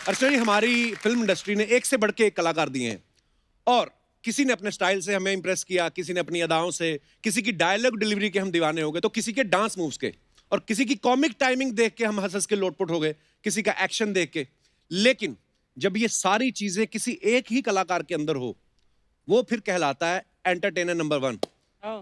अर्चना जी, हमारी film industry ने एक से बढ़ के एक कलाकार दिए हैं और किसी ने अपने स्टाइल से हमें इंप्रेस किया, किसी ने अपनी अदाओं से, किसी की डायलॉग डिलीवरी के हम दीवाने हो गए, तो किसी के डांस मूव्स के और किसी की कॉमिक टाइमिंग देख के हम हंस हंस के लोटपोट हो गए, किसी का एक्शन देख के। लेकिन जब ये सारी चीजें किसी एक ही कलाकार के अंदर हो, वो फिर कहलाता है एंटरटेनर नंबर 1।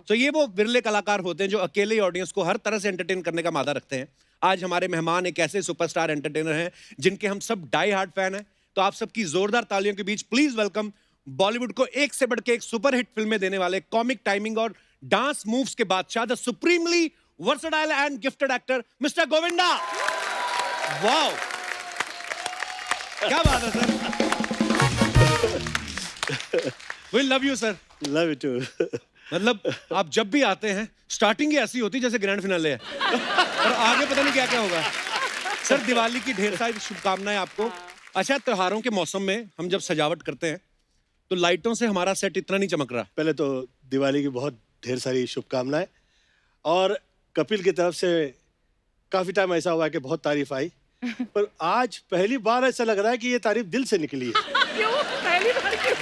तो ये वो विरले कलाकार होते हैं जो अकेले ऑडियंस को हर तरह से एंटरटेन करने का मादा रखते हैं। आज हमारे मेहमान एक ऐसे सुपरस्टार एंटरटेनर हैं जिनके हम सब डाई हार्ड फैन हैं। तो आप सबकी जोरदार तालियों के बीच प्लीज वेलकम बॉलीवुड को एक से बढ़ के एक सुपरहिट फिल्में देने वाले, कॉमिक टाइमिंग और डांस मूव्स के बादशाह, the supremely versatile and gifted actor mister Govinda. Wow, क्या बात है sir. We love you sir. Love you too. मतलब आप जब भी आते हैं स्टार्टिंग ही ऐसी होती है जैसे ग्रैंड फिनाले है और आगे पता नहीं क्या क्या होगा। सर, दिवाली की ढेर सारी शुभकामनाएं आपको। अच्छा, त्योहारों के मौसम में हम जब सजावट करते हैं तो लाइटों से हमारा सेट इतना नहीं चमक रहा। पहले तो दिवाली की बहुत ढेर सारी शुभकामनाएं, और कपिल की तरफ से काफी टाइम ऐसा हुआ है कि बहुत तारीफ आई, पर आज पहली बार ऐसा लग रहा है कि ये तारीफ दिल से निकली है। क्यों? पहली बार क्यों?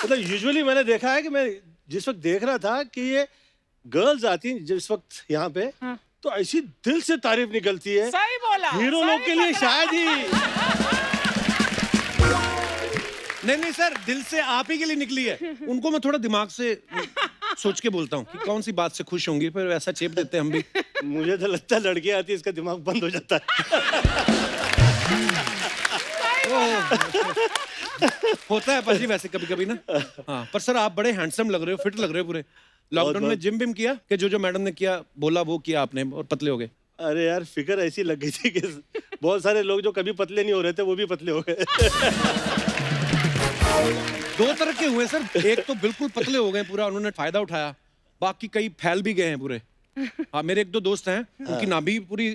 मतलब यूजुअली मैंने देखा है कि मैं जिस वक्त देख रहा था कि ये गर्ल्स आती हैं जिस वक्त यहाँ पे, हाँ। तो ऐसी दिल से तारीफ निकलती है। सही बोला। हीरो सही लोग के लिए पकड़ा। शायद ही। नहीं सर, दिल से आप ही के लिए निकली है। उनको मैं थोड़ा दिमाग से सोच के बोलता हूँ कि कौन सी बात से खुश होंगी, फिर वैसा चेप देते हैं हम भी। मुझे तो लगता है लड़की आती है इसका दिमाग बंद हो जाता है। होता है पाजी वैसे कभी कभी ना। हाँ, पर सर आप बड़े हैंडसम लग रहे हो, फिट लग रहे हो पूरे। लॉकडाउन में जिम बिम किया कि जो मैडम ने किया बोला वो किया आपने और पतले हो गए? अरे यार, फिकर ऐसी लग गई थी कि बहुत सारे लोग जो कभी पतले नहीं हो रहे थे वो भी पतले हो गए। दो तरह के हुए सर, एक तो बिल्कुल पतले हो गए पूरा, उन्होंने फायदा उठाया, बाकी कई फैल भी गए हैं पूरे। हाँ, मेरे एक दो दोस्त हैं उनकी नाभि पूरी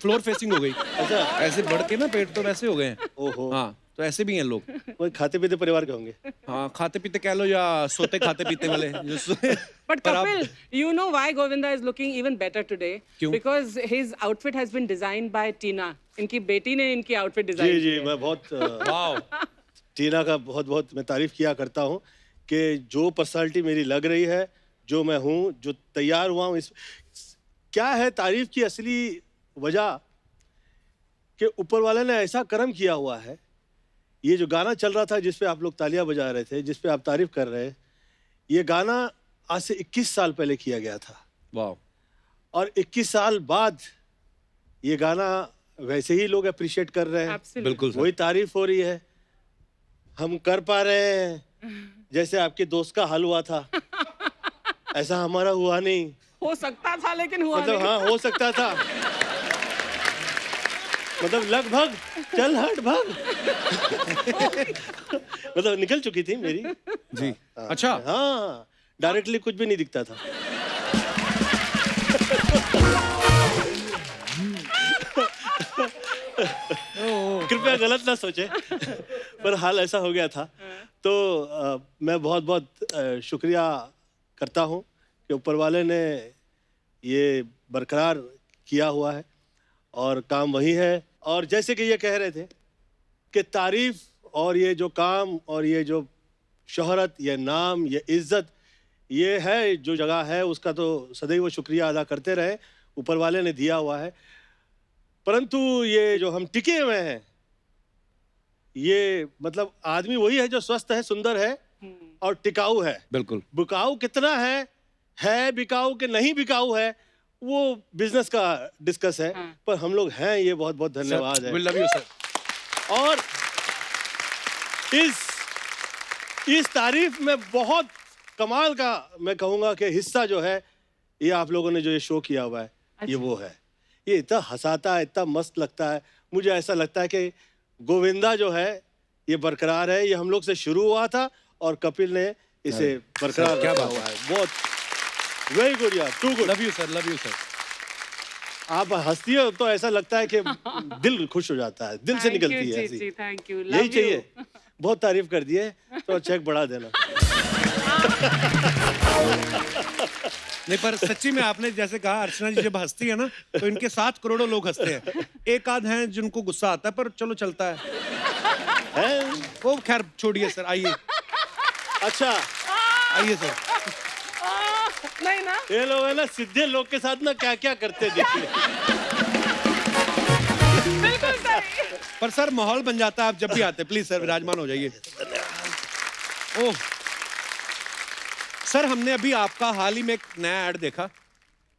फ्लोर फेसिंग हो गई। अच्छा, ऐसे बढ़ के ना पेट तो वैसे हो गए हैं। ओहो। हाँ, तो ऐसे भी हैं लोग। कोई खाते पीते परिवार के होंगे। हाँ, खाते पीते कह लो या सोते खाते पीते वाले। But Kapil, you know why Govinda is looking even better today? क्यों? Because his outfit has been designed by Tina. इनकी बेटी ने इनकी outfit design जी की जी, है। मैं बहुत वाओ, टीना का बहुत बहुत मैं तारीफ किया करता हूँ कि जो पर्सनालिटी मेरी लग रही है, जो मैं हूँ, जो तैयार हुआ हूँ, इस क्या है तारीफ की असली वजह कि ऊपर वाले ने ऐसा कर्म किया हुआ है। ये जो गाना चल रहा था जिस पे आप लोग तालियां बजा रहे थे, जिस पे आप तारीफ कर रहे हैं, ये गाना आज से 21 साल पहले किया गया था, वाओ। और 21 साल बाद ये गाना वैसे ही लोग अप्रिशिएट कर रहे हैं। Absolutely. बिल्कुल सर। वही तारीफ हो रही है, हम कर पा रहे हैं जैसे आपके दोस्त का हाल हुआ था, ऐसा हमारा हुआ नहीं। हो सकता था लेकिन हुआ मतलब नहीं। हाँ, हो सकता था, मतलब लगभग चल हट भाग। मतलब निकल चुकी थी मेरी जी। अच्छा, हाँ, डायरेक्टली कुछ भी नहीं दिखता था। कृपया गलत ना सोचे, पर हाल ऐसा हो गया था। तो मैं बहुत बहुत शुक्रिया करता हूँ कि ऊपर वाले ने ये बरकरार किया हुआ है और काम वही है। और जैसे कि ये कह रहे थे कि तारीफ और ये जो काम और ये जो शोहरत, ये नाम, ये इज्जत, ये है जो जगह है, उसका तो सदैव शुक्रिया अदा करते रहे, ऊपर वाले ने दिया हुआ है। परंतु ये जो हम टिके हुए हैं, ये मतलब आदमी वही है जो स्वस्थ है, सुंदर है और टिकाऊ है। बिल्कुल। बिकाऊ कितना है बिकाऊ के नहीं बिकाऊ है, वो बिजनेस का डिस्कस है। हाँ। पर हम लोग हैं, ये बहुत बहुत धन्यवाद है। We love you sir. और इस तारीफ में बहुत कमाल का मैं कहूँगा कि हिस्सा जो है, ये आप लोगों ने जो ये शो किया हुआ है, ये वो है। ये इतना हंसाता है, इतना मस्त लगता है। मुझे ऐसा लगता है कि गोविंदा जो है ये बरकरार है। ये हम लोग से शुरू हुआ था और कपिल ने इसे बरकरार क्या रखा बात हुआ है। बहुत वेरी गुड यार, too good. Love you sir, love you sir. आप हंसती हो तो ऐसा लगता है कि दिल खुश हो जाता है, दिल से Thank you, निकलती है ऐसी। जी, thank you. यही Love चाहिए। you. बहुत तारीफ कर दिए तो चेक बढ़ा देना। नहीं, पर सच्ची में आपने जैसे कहा, अर्चना जी जब हंसती है ना तो इनके साथ करोड़ों लोग हंसते हैं। एक आध हैं जिनको गुस्सा आता है, पर चलो चलता है। वो खैर छोड़िए सर, आइए अच्छा, आइए सर। नहीं ना, ये लोग है ना सीधे लोग के साथ ना क्या क्या करते हैं, देखिए। बिल्कुल सही। पर सर माहौल बन जाता है आप जब भी आते हैं। प्लीज सर विराजमान हो जाइए। ओह सर, हमने अभी आपका हाल ही में एक नया ऐड देखा,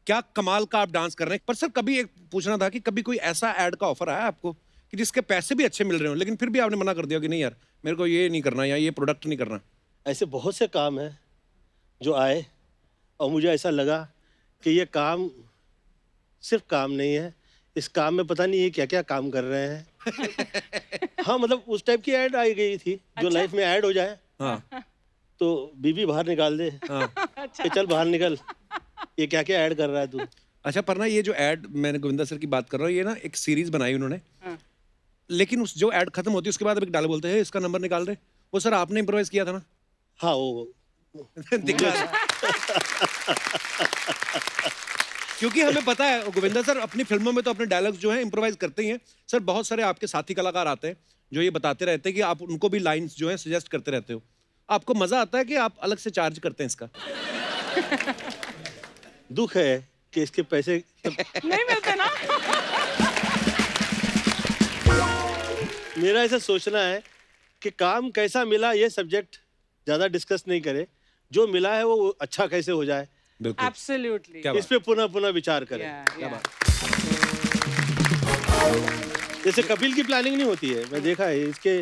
क्या कमाल का आप डांस कर रहे हैं। पर सर कभी एक पूछना था कि कभी कोई ऐसा ऐड का ऑफर आया आपको कि जिसके पैसे भी अच्छे मिल रहे हो, लेकिन फिर भी आपने मना कर दिया कि नहीं यार मेरे को ये नहीं करना या ये प्रोडक्ट नहीं करना? ऐसे बहुत से काम हैं जो आए और मुझे ऐसा लगा कि ये काम सिर्फ काम नहीं है, इस काम में पता नहीं ये क्या क्या काम कर रहे हैं। हाँ, मतलब उस टाइप की ऐड आई गई थी जो लाइफ में ऐड हो जाए हाँ तो बीबी बाहर निकाल दे हाँ। कि चल बाहर निकल, ये क्या क्या ऐड कर रहा है तू। अच्छा, पर ना ये जो ऐड, मैंने गोविंदा सर की बात कर रहा हूँ, ये ना एक सीरीज बनाई उन्होंने, हाँ। लेकिन उस जो ऐड खत्म होती है उसके बाद अब एक डायलॉग बोलते हैं इसका नंबर निकाल रहे, वो सर आपने इम्प्रोवाइज किया था ना? हाँ, वो दिख रहा है। क्योंकि हमें पता है गोविंदा सर अपनी फिल्मों में तो अपने डायलॉग्स जो हैं इम्प्रोवाइज करते ही हैं। सर बहुत सारे आपके साथी कलाकार आते हैं जो ये बताते रहते हैं कि आप उनको भी लाइंस जो हैं सजेस्ट करते रहते हो। आपको मजा आता है कि आप अलग से चार्ज करते हैं इसका? दुख है कि इसके पैसे नहीं मिलते ना। मेरा ऐसा सोचना है कि काम कैसा मिला ये सब्जेक्ट ज़्यादा डिस्कस नहीं करे, जो मिला है वो अच्छा कैसे हो जाए बिल्कुल। Absolutely. क्या इस पे पुनः पुनः विचार करें। Yeah. जैसे कपिल की प्लानिंग नहीं होती है, मैं देखा है इसके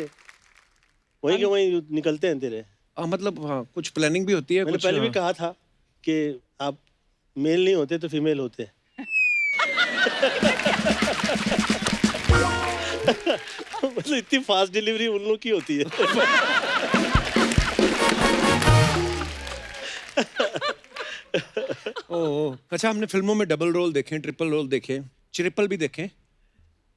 वहीं के वहीं निकलते हैं तेरे। मतलब हाँ, कुछ प्लानिंग भी होती है। मैंने कुछ पहले भी कहा था कि आप मेल नहीं होते तो फीमेल होते। मतलब इतनी फास्ट डिलीवरी उन लोग की होती है। ओह अच्छा, हमने फिल्मों में डबल रोल देखे, ट्रिपल रोल देखे, ट्रिपल भी देखे,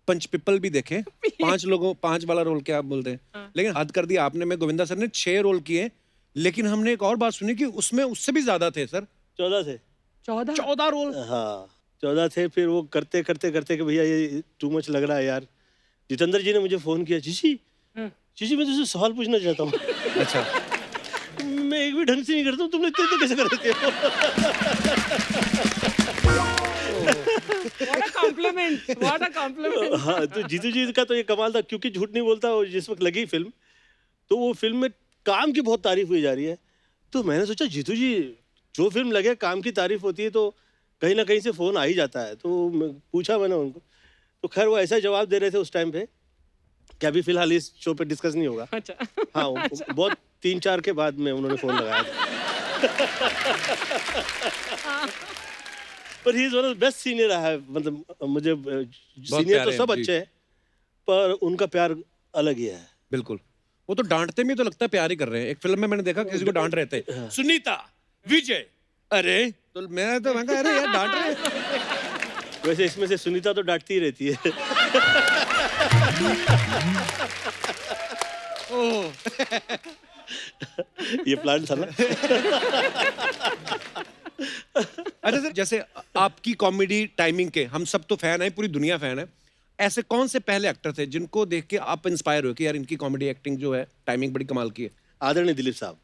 पंच पिपल भी देखे, 5 वाला रोल क्या आप बोलते हैं, लेकिन हद कर दिया आपने। में गोविंदा सर ने 6 रोल किए, लेकिन हमने एक और बात सुनी कि उसमें उससे भी ज्यादा थे सर। 14 थे। 14 रोल। हाँ 14 थे। फिर वो करते करते करते कि भैया ये टू मच लग रहा है यार। जितेंद्र जी ने मुझे फोन किया, जीजी जीजी मैं तुझसे सवाल पूछना चाहता हूँ। अच्छा, मैं एक भी ढंग से नहीं करता हूँ, तुम लोग इतने कैसे कर देते हो? What a compliment. What a compliment. हाँ, तो जीतू जी का तो ये कमाल था, क्योंकि झूठ नहीं बोलता। और जिस वक्त लगी फिल्म तो वो फिल्म में काम की बहुत तारीफ हुई जा रही है, तो मैंने सोचा जीतू जी जो फिल्म लगे काम की तारीफ होती है तो कहीं ना कहीं से फोन आ ही जाता है। तो पूछा मैंने उनको, तो खैर वो ऐसा जवाब दे रहे थे उस टाइम पे कि अभी फिलहाल इस शो पे डिस्कस नहीं होगा। अच्छा। हाँ, बहुत 3-4 के बाद में उन्होंने फोन लगाया था। पर he is one of the best senior रहा है। मतलब मुझे सीनियर तो प्यारे सब हैं, जी। अच्छे हैं, पर उनका प्यार अलग ही है। बिल्कुल। वो तो डांटते भी तो लगता है प्यार ही कर रहे हैं। एक फिल्म में मैंने देखा किसी को डांट रहे थे, सुनीता, विजय, अरे तो मैं कहा अरे यार डांट रहे हैं। वैसे इसमें से सुनीता तो डांटती ही रहती है। ओह ये प्लान था ना। अच्छा सर, जैसे आपकी कॉमेडी टाइमिंग के हम सब तो फैन हैं, पूरी दुनिया फैन है, ऐसे कौन से पहले एक्टर थे जिनको देख के आप इंस्पायर हुए कि यार इनकी कॉमेडी एक्टिंग जो है टाइमिंग बड़ी कमाल की है? आदरणीय दिलीप साहब।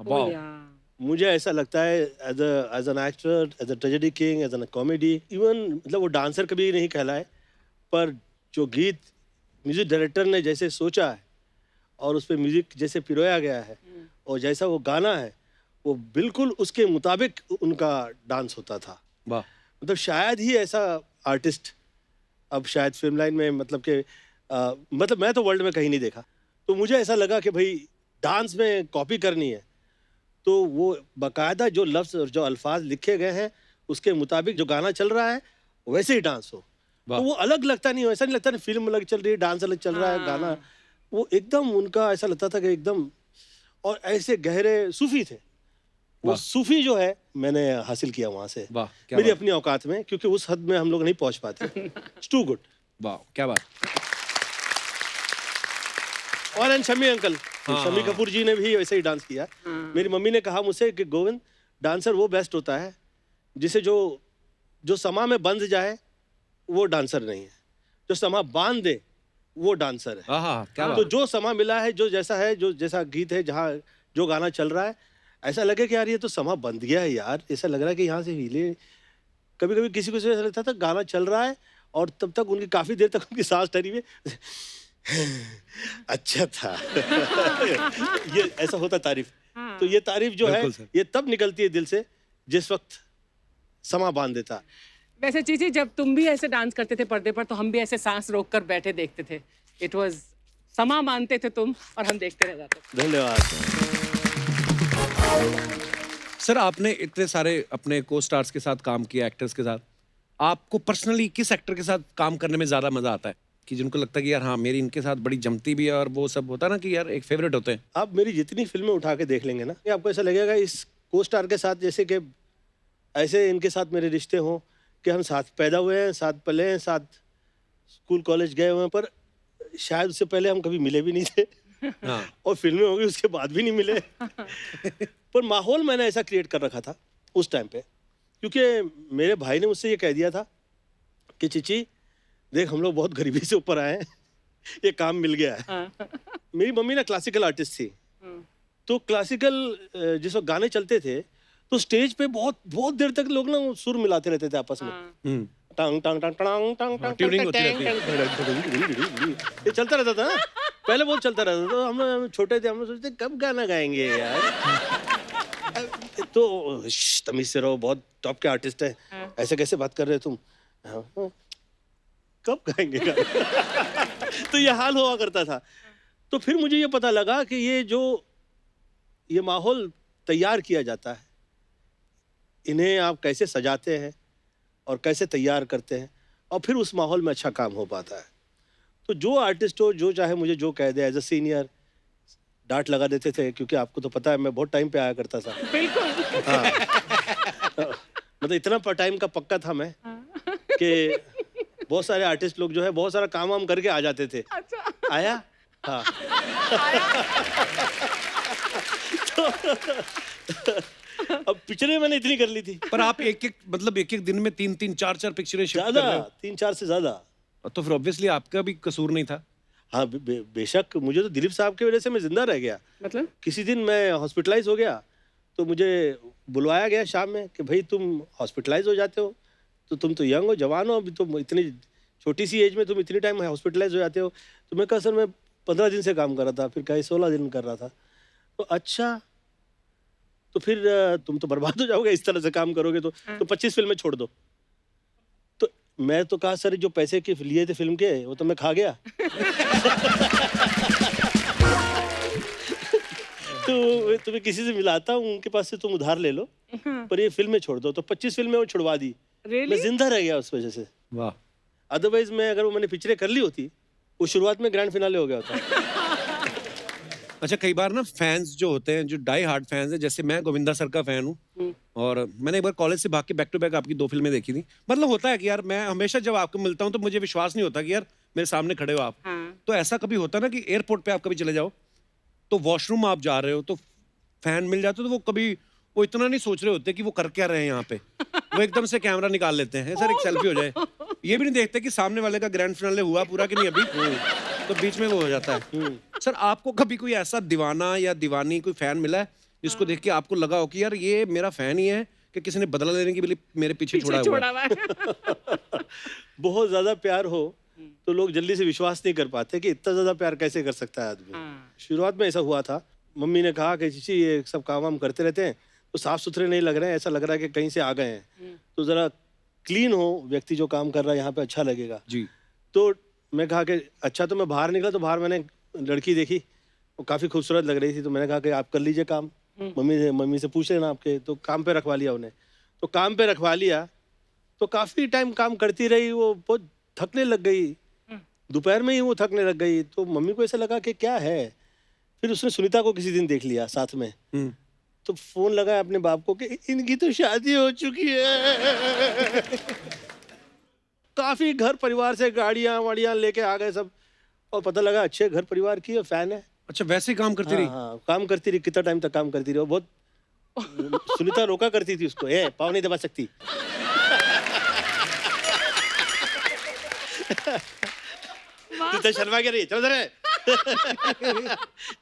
Oh, yeah. मुझे ऐसा लगता है as an actor, as a tragedy king, as an comedy, even मतलब वो डांसर कभी नहीं कहलाए, पर जो गीत म्यूजिक डायरेक्टर ने जैसे सोचा है और उस पर म्यूजिक जैसे पिरोया गया है और जैसा वो गाना है वो बिल्कुल उसके मुताबिक उनका डांस होता था। वाह। मतलब शायद ही ऐसा आर्टिस्ट अब शायद फिल्म लाइन में, मतलब कि मतलब मैं तो वर्ल्ड में कहीं नहीं देखा। तो मुझे ऐसा लगा कि भाई डांस में कॉपी करनी है तो वो बाकायदा जो लफ्ज़ और जो अल्फाज लिखे गए हैं उसके मुताबिक जो गाना चल रहा है वैसे ही डांस हो। तो वो अलग लगता नहीं हो, ऐसा नहीं लगता नहीं फिल्म अलग चल रही है, डांस अलग चल रहा है, गाना वो एकदम उनका ऐसा लगता था कि एकदम, और ऐसे गहरे सूफी थे वो। सूफी जो है मैंने हासिल किया वहां से, वाह, क्या मेरी बात। अपनी औकात में, क्योंकि उस हद में हम लोग नहीं पहुंच पाते। It's too good. वाह, क्या बात। और एंड शमी अंकल, शमी कपूर जी ने भी वैसे ही डांस किया। मेरी मम्मी ने कहा मुझसे कि गोविंद डांसर वो बेस्ट होता है जिसे जो समा में बंध जाए वो डांसर नहीं है, जो समा बांध दे वो डांसर है। हाँ, क्या तो बात। जो समा मिला है, जो जैसा है, जो जैसा गीत है, जहाँ जो गाना चल रहा है, ऐसा लगे कि यार ये तो समा बंध गया है यार, ऐसा लग रहा है कि यहाँ से हिले। कभी कभी किसी को ऐसा लगता था गाना चल रहा है और तब तक उनकी काफी देर तक उनकी सांस ठहरी हुई अच्छा था ये ऐसा होता तारीफ। तो ये तारीफ जो है बिल्कुल सर। ये तब निकलती है दिल से जिस वक्त समा बांध देता। वैसे चीची, जब तुम भी ऐसे डांस करते थे पर्दे पर तो हम भी ऐसे सांस रोक कर बैठे देखते थे। इट वाज समा मानते थे तुम और हम देखते रह जाते थे। धन्यवाद। सर आपने इतने सारे अपने को स्टार्स के साथ काम किया, एक्टर्स के साथ, आपको पर्सनली किस एक्टर के साथ काम करने में ज्यादा मजा आता है कि जिनको लगता है कि यार हाँ मेरी इनके साथ बड़ी जमती भी है और वो सब होता है ना कि यार एक फेवरेट होते हैं? आप मेरी जितनी फिल्में उठा के देख लेंगे ना, ये आपको ऐसा लगेगा इस को स्टार के साथ जैसे कि ऐसे इनके साथ मेरे रिश्ते हों कि हम साथ पैदा हुए हैं, साथ पले हैं, साथ स्कूल कॉलेज गए हुए हैं, पर शायद उससे पहले हम कभी मिले भी नहीं थे हाँ। और फिल्में होंगी उसके बाद भी नहीं मिले पर माहौल मैंने ऐसा क्रिएट कर रखा था उस टाइम पे, क्योंकि मेरे भाई ने मुझसे ये कह दिया था कि चिची देख हम लोग बहुत गरीबी से ऊपर आए हैं ये काम मिल गया है। मेरी मम्मी ना क्लासिकल आर्टिस्ट थी, तो क्लासिकल जिस वक्त गाने चलते थे तो स्टेज पे बहुत बहुत देर तक लोग ना सुर मिलाते रहते थे आपस में, हम्म। टांग टांग टांग टांग टांग टांग ट्यूनिंग होती रहती है। ये चलता रहता था ना, पहले बहुत चलता रहता था। तो हम छोटे थे, हम सोचते कब गाना गाएंगे यार तो तमीज से रहो, बहुत टॉप के आर्टिस्ट है, ऐसे कैसे बात कर रहे हो तुम, हाँ, कब गाएंगे गाना तो ये हाल हुआ करता था। तो फिर मुझे ये पता लगा कि ये माहौल तैयार किया जाता है, इन्हें आप कैसे सजाते हैं और कैसे तैयार करते हैं और फिर उस माहौल में अच्छा काम हो पाता है। तो जो आर्टिस्ट हो जो चाहे मुझे जो कह दे, एज अ सीनियर डांट लगा देते थे, क्योंकि आपको तो पता है मैं बहुत टाइम पे आया करता था। बिल्कुल। हाँ मतलब इतना टाइम का पक्का था मैं कि बहुत सारे आर्टिस्ट लोग जो है बहुत सारा काम वाम करके आ जाते थे। अच्छा। आया हाँ अब पिक्चरें मैंने इतनी कर ली थी, पर आप एक एक मतलब एक एक दिन में 3-3 4-4 पिक्चरें शिफ्ट कर ज्यादा रहे हो, 3-4 से ज्यादा। तो फिर ऑब्वियसली आपका भी कसूर नहीं था। हाँ बेशक मुझे तो दिलीप साहब की वजह से मैं जिंदा रह गया। मतलब किसी दिन मैं हॉस्पिटलाइज हो गया तो मुझे बुलवाया गया शाम में कि भाई तुम हॉस्पिटलाइज हो जाते हो, तो तुम तो यंग हो, जवान हो, अभी तुम इतनी छोटी सी एज में तुम इतनी टाइम हॉस्पिटलाइज हो जाते हो। तो मैं कहा सर मैं 15 दिन से काम कर रहा था, फिर कहीं 16 दिन कर रहा था। तो अच्छा तो फिर तुम तो बर्बाद हो जाओगे इस तरह से काम करोगे तो 25 फिल्में छोड़ दो। तो मैं तो कहा सर जो पैसे के लिए थे फिल्म के वो तो मैं खा गया तो तुम्हें किसी से मिलाता हूँ उनके पास से तुम उधार ले लो, पर ये फिल्में छोड़ दो। तो 25 फिल्में वो छुड़वा दी। Really? मैं जिंदा रह गया उस वजह से। वाह। अदरवाइज मैं अगर वो मैंने पिक्चरें कर ली होती वो शुरुआत में ग्रैंड फिनाले हो गया होता। अच्छा कई बार ना फैंस जो होते हैं, जो डाई हार्ड फैंस हैं, जैसे मैं गोविंदा सर का फैन हूँ और मैंने एक बार कॉलेज से भाग के बैक टू बैक आपकी 2 फिल्में देखी थी। मतलब होता है कि यार मैं हमेशा जब आपको मिलता हूँ तो मुझे विश्वास नहीं होता कि यार मेरे सामने खड़े हो आप। हाँ। तो ऐसा कभी होता ना कि एयरपोर्ट पे आप कभी चले जाओ तो वॉशरूम आप जा रहे हो तो फैन मिल जाते तो वो कभी वो इतना नहीं सोच रहे होते कि वो कर क्या रहे हैं यहाँ पे, वो एकदम से कैमरा निकाल लेते हैं सर एक सेल्फी हो जाए, ये भी नहीं देखते कि सामने वाले का ग्रैंड फिनाले हुआ पूरा कि नहीं अभी, तो बीच में वो हो जाता है। सर आपको कभी कोई ऐसा दीवाना या दीवानी कोई फैन मिला है जिसको देख के आपको लगा हो कि यार ये मेरा फैन ही है कि किसी ने बदला लेने के लिए मेरे पीछे छोड़ा हुआ छोड़ा है? हुआ है। बहुत ज्यादा प्यार हो तो लोग जल्दी से विश्वास नहीं कर पाते कि इतना ज्यादा प्यार कैसे कर सकता है आदमी। हाँ। शुरुआत में ऐसा हुआ था, मम्मी ने कहा कि चीची ये सब काम वाम करते रहते हैं तो साफ सुथरे नहीं लग रहे हैं, ऐसा लग रहा है कि कहीं से आ गए हैं, तो जरा क्लीन हो व्यक्ति जो काम कर रहा है यहाँ पे अच्छा लगेगा। जी। तो मैं कहा कि अच्छा, तो मैं बाहर निकला तो बाहर मैंने लड़की देखी, वो काफ़ी खूबसूरत लग रही थी, तो मैंने कहा कि आप कर लीजिए काम, मम्मी से पूछ लेना आपके। तो काम पे रखवा लिया उन्हें, तो काम पे रखवा लिया तो काफ़ी टाइम काम करती रही, वो बहुत थकने लग गई, दोपहर में ही वो थकने लग गई। तो मम्मी को ऐसा लगा कि क्या है, फिर उसने सुनीता को किसी दिन देख लिया साथ में, तो फोन लगाया अपने बाप को कि इनकी तो शादी हो चुकी है। काफी घर परिवार से गाड़ियां वाड़ियां लेके आ गए सब, और पता लगा अच्छे घर परिवार की फैन है। अच्छा वैसे ही काम करती रही? हाँ, काम करती रही, कितना टाइम तक काम करती रही, और बहुत सुनीता रोका करती थी उसको, ए पाँव नहीं दबा सकती। तू तो शर्मा के रही, चलो जरा। ये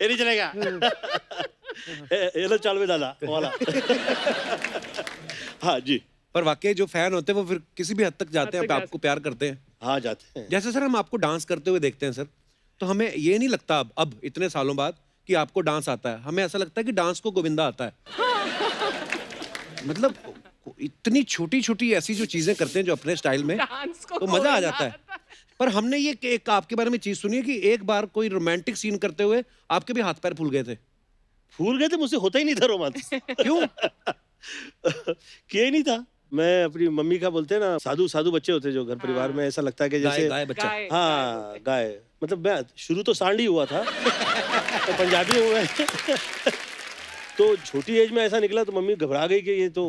नहीं चलेगा। ये लो चाल में दादा वाला। हाँ जी। पर वाकई जो फैन होते हैं वो फिर किसी भी हद तक जाते हैं, आपको प्यार करते हैं। हाँ जाते हैं। जैसे सर हम आपको डांस करते हुए देखते हैं सर, तो हमें ये नहीं लगता अब इतने सालों बाद कि आपको डांस आता है। हमें ऐसा लगता है कि डांस को गोविंदा आता है। मतलब इतनी छोटी छोटी ऐसी जो चीजें करते हैं जो अपने स्टाइल में, डांस को तो मजा आ गोविंदा जाता है। आता पर हमने ये एक आपके बारे में चीज सुनी है कि एक बार कोई रोमांटिक सीन करते हुए आपके भी हाथ पैर फूल गए थे। फूल गए थे, मुझसे होता ही नहीं था रोमांस। क्यों? किया ही नहीं था। मैं अपनी मम्मी का, बोलते हैं ना, साधु साधु बच्चे होते जो घर परिवार में, ऐसा लगता है कि गाय जैसे गाय बच्चा। गाय, हाँ गाय। मतलब मैं शुरू तो सांड ही हुआ था, तो पंजाबी हुआ है। तो छोटी एज में ऐसा निकला तो मम्मी घबरा गई कि ये तो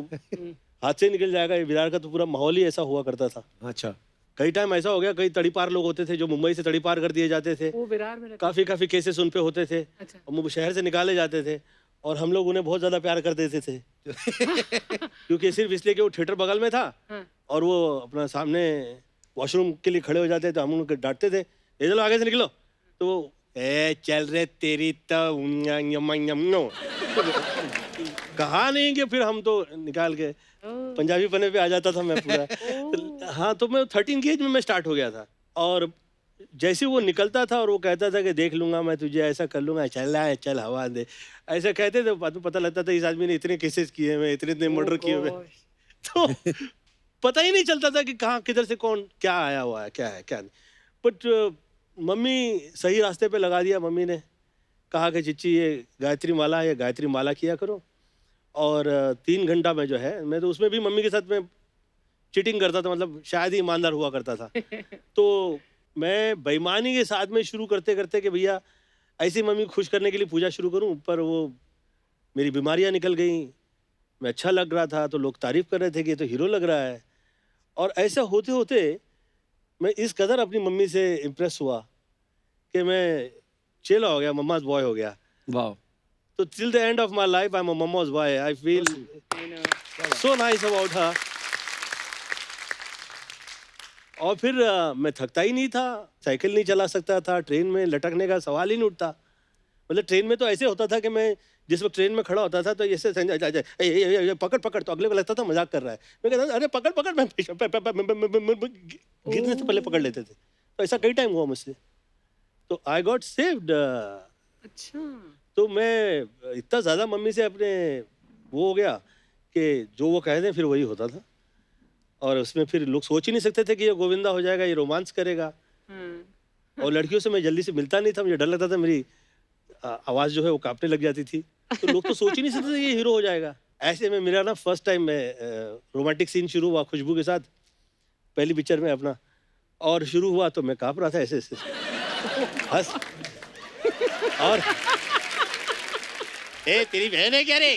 हाथ से निकल जाएगा। ये विरार का तो पूरा माहौल ही ऐसा हुआ करता था। अच्छा। कई टाइम ऐसा हो गया, कई तड़ीपार लोग होते थे जो मुंबई से तड़ीपार कर दिए जाते थे। वो विरार में रहता काफी काफी केसेस उन पे होते थे। अच्छा। और वो शहर से निकाले जाते थे और हम लोग उन्हें बहुत ज्यादा प्यार कर देते थे। क्योंकि सिर्फ इसलिए कि वो थिएटर बगल में था हाँ। और वो अपना सामने वॉशरूम के लिए खड़े हो जाते थे, हम उनको डांटते थे, ये चलो आगे से निकलो। तो वो ए चल रे तेरी तो कहा नहीं कि फिर हम तो निकाल के पंजाबी पने पे आ जाता था मैं पूरा। हाँ, तो मैं 13 की एज में मैं स्टार्ट हो गया था। और जैसे वो निकलता था और वो कहता था कि देख लूंगा मैं तुझे, ऐसा कर लूंगा, चल रहा है, चल हवा दे, ऐसा कहते थे। बाद में पता लगता था इस आदमी ने इतने केसेस किए हुए, इतने मर्डर किए हुए। तो पता ही नहीं चलता था कि कहाँ किधर से कौन क्या आया हुआ है, क्या है क्या नहीं। बट मम्मी सही रास्ते पे लगा दिया। मम्मी ने कहा कि चिच्ची ये गायत्री माला है, ये गायत्री माला किया करो। और 3 घंटा में जो है, मैं तो उसमें भी मम्मी के साथ में चीटिंग करता था, मतलब शायद ही ईमानदार हुआ करता था। तो मैं बेईमानी के साथ में शुरू करते करते कि भैया ऐसे मम्मी को खुश करने के लिए पूजा शुरू करूं, पर वो मेरी बीमारियां निकल गई। मैं अच्छा लग रहा था तो लोग तारीफ कर रहे थे कि ये तो हीरो लग रहा है। और ऐसा होते होते मैं इस कदर अपनी मम्मी से इम्प्रेस हुआ कि मैं चेला हो गया, मम्माज बॉय हो गया। वाह। तो till the end of my life I'm a mama's boy. I feel so nice about her. और फिर मैं थकता ही नहीं था, साइकिल नहीं चला सकता था, ट्रेन में लटकने का सवाल ही नहीं उठता। मतलब ट्रेन में तो ऐसे होता था कि मैं जिस वक्त ट्रेन में खड़ा होता था तो ऐसे पकड़ पकड़, तो अगले को लगता था मजाक कर रहा है। मैं कहता था अरे पकड़ पकड़, मैं गिरने से पहले पकड़ लेते थे। तो ऐसा कई टाइम हुआ मुझसे, तो आई गॉट सेव्ड। अच्छा। तो मैं इतना ज़्यादा मम्मी से अपने वो हो गया कि जो वो कह दें फिर वही होता था। और उसमें फिर लोग सोच ही नहीं सकते थे कि ये गोविंदा हो जाएगा, ये रोमांस करेगा। और लड़कियों से मैं जल्दी से मिलता नहीं था, मुझे डर लगता था मेरी आवाज़ जो है वो कांपने लग जाती थी। तो लोग तो सोच ही नहीं सकते थे ये हीरो हो जाएगा। ऐसे में मेरा ना फर्स्ट टाइम में रोमांटिक सीन शुरू हुआ खुशबू के साथ, पहली पिक्चर में अपना। और शुरू हुआ तो मैं काँप रहा था ऐसे ऐसे बस। और ए तेरी बहन है क्या रे?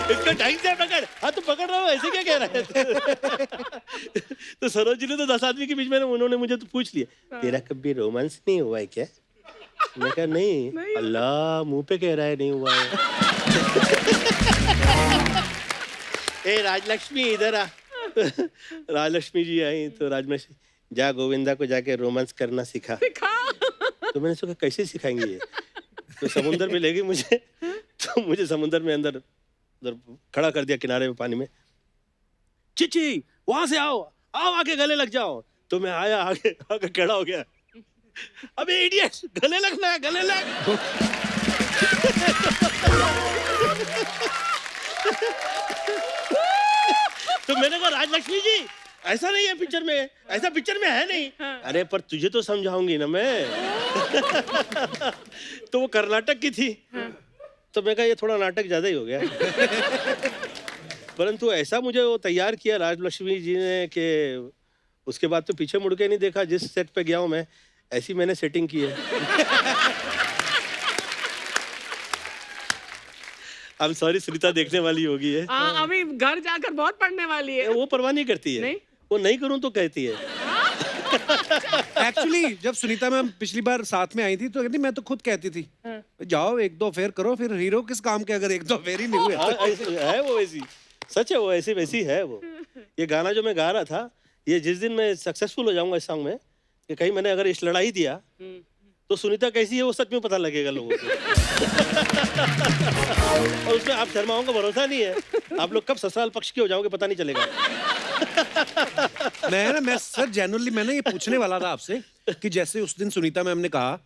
इसको ढंग से पकड़। हाँ तो पकड़ रहा हूँ, ऐसे क्या कह रहा है? तो सरोज जी ने तो 10 आदमी के बीच में उन्होंने मुझे तो पूछ लिया, तेरा कभी रोमांस नहीं हुआ है क्या? मैं कहा नहीं। अल्लाह, मुंह पे कह रहा है नहीं हुआ है। ए राजलक्ष्मी इधर आ। राजलक्ष्मी जी आई तो राजलक्ष्मी, जा गोविंदा को जाके रोमांस करना सिखा। तो मैंने सोचा कैसे सिखाएंगे ये? तो समुंदर में ले गई मुझे। तो मुझे समुंदर में अंदर उधर खड़ा कर दिया किनारे में पानी में। चिची वहां से आओ, आओ आके गले लग जाओ। तो मैं आया, आगे आके खड़ा हो गया। अबे इडियट, गले लगना है, गले लग। तो मैंने कहा राजलक्ष्मी जी ऐसा नहीं है पिक्चर में, ऐसा पिक्चर में है नहीं। अरे पर तुझे तो समझाऊंगी ना मैं। तो वो कर्नाटक की थी। तो मैं कहा ये थोड़ा नाटक ज्यादा ही हो गया। परंतु ऐसा मुझे वो तैयार किया राजलक्ष्मी जी ने कि उसके बाद तो पीछे मुड़ के नहीं देखा। जिस सेट पे गया हूँ मैं, ऐसी मैंने सेटिंग की है। I'm sorry, सुनीता देखने वाली होगी है। अभी घर जाकर बहुत पढ़ने वाली है। वो परवाह नहीं करती है। नहीं? वो नहीं करूं तो कहती है। एक्चुअली जब सुनीता मैम पिछली बार साथ में आई थी तो कहती मैं तो खुद कहती थी जाओ एक दो फेर करो, फिर हीरो किस काम के अगर एक दो फेर ही नहीं हुए। हाँ, है वो वैसी, सच है वो ऐसी वैसी है वो। ये गाना जो मैं गा रहा था, ये जिस दिन मैं सक्सेसफुल हो जाऊंगा इस सॉन्ग में, कि कहीं मैंने अगर इस लड़ाई दिया तो सुनीता कैसी है वो सच में पता लगेगा लोगों को। और उसमें आप शर्माओं का भरोसा नहीं है, आप लोग कब ससुराल पक्ष के हो जाओगे पता नहीं चलेगा। मैं सर जेन्युइनली मैंने ये पूछने वाला था आपसे कि जैसे उस दिन सुनीता मैम ने कहा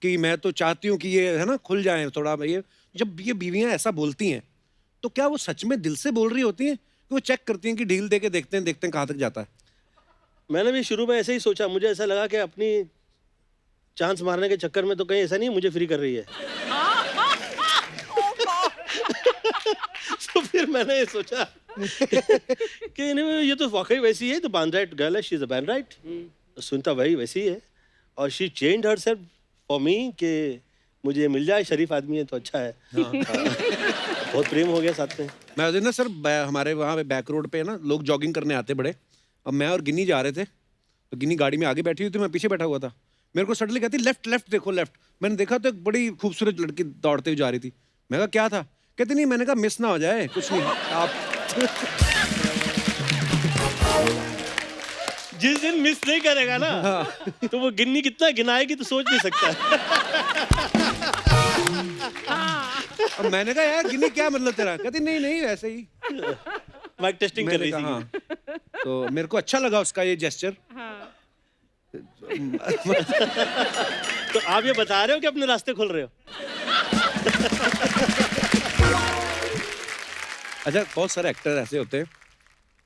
कि मैं तो चाहती हूँ कि ये है ना खुल जाए थोड़ा, ये जब ये बीवियां ऐसा बोलती हैं तो क्या वो सच में दिल से बोल रही होती हैं कि वो चेक करती हैं कि ढील दे के देखते हैं कहाँ तक जाता है? मैंने भी शुरू में ऐसे ही सोचा, मुझे ऐसा लगा कि अपनी चांस मारने के चक्कर में तो कहीं ऐसा नहीं मुझे फ्री कर रही है। तो फिर मैंने ये सोचा कि नहीं ये तो वाकई वैसी है, तो बांद्राइट गर्ल है, शी इज अ बांद्राइट। सुनीता भाई वैसी है और she changed herself for me कि मुझे मिल जाए, शरीफ आदमी है तो अच्छा है। हाँ। बहुत प्रेम हो गया साथ में। मैं उस दिन ना सर हमारे वहाँ पे बैक रोड पे ना लोग जॉगिंग करने आते बड़े, अब मैं और गिन्नी जा रहे थे तो गिन्नी गाड़ी में आगे बैठी हुई थी, मैं पीछे बैठा हुआ था। मेरे को सडनली कहती लेफ्ट लेफ्ट देखो लेफ्ट। मैंने देखा तो एक बड़ी खूबसूरत लड़की दौड़ते हुए जा रही थी। मैं कहा क्या था? कहती नहीं, मैंने कहा मिस ना हो जाए, कुछ नहीं आप। जिस दिन मिस नहीं करेगा ना तो वो गिन्नी कितना गिनाएगी तो सोच नहीं सकता। और मैंने कहा यार गिन्नी क्या मतलब तेरा? कहती नहीं नहीं ऐसे ही माइक टेस्टिंग कर रही थी। हाँ। तो मेरे को अच्छा लगा उसका ये जेस्चर। तो आप ये बता रहे हो कि अपने रास्ते खोल रहे हो? अच्छा, बहुत सारे एक्टर ऐसे होते हैं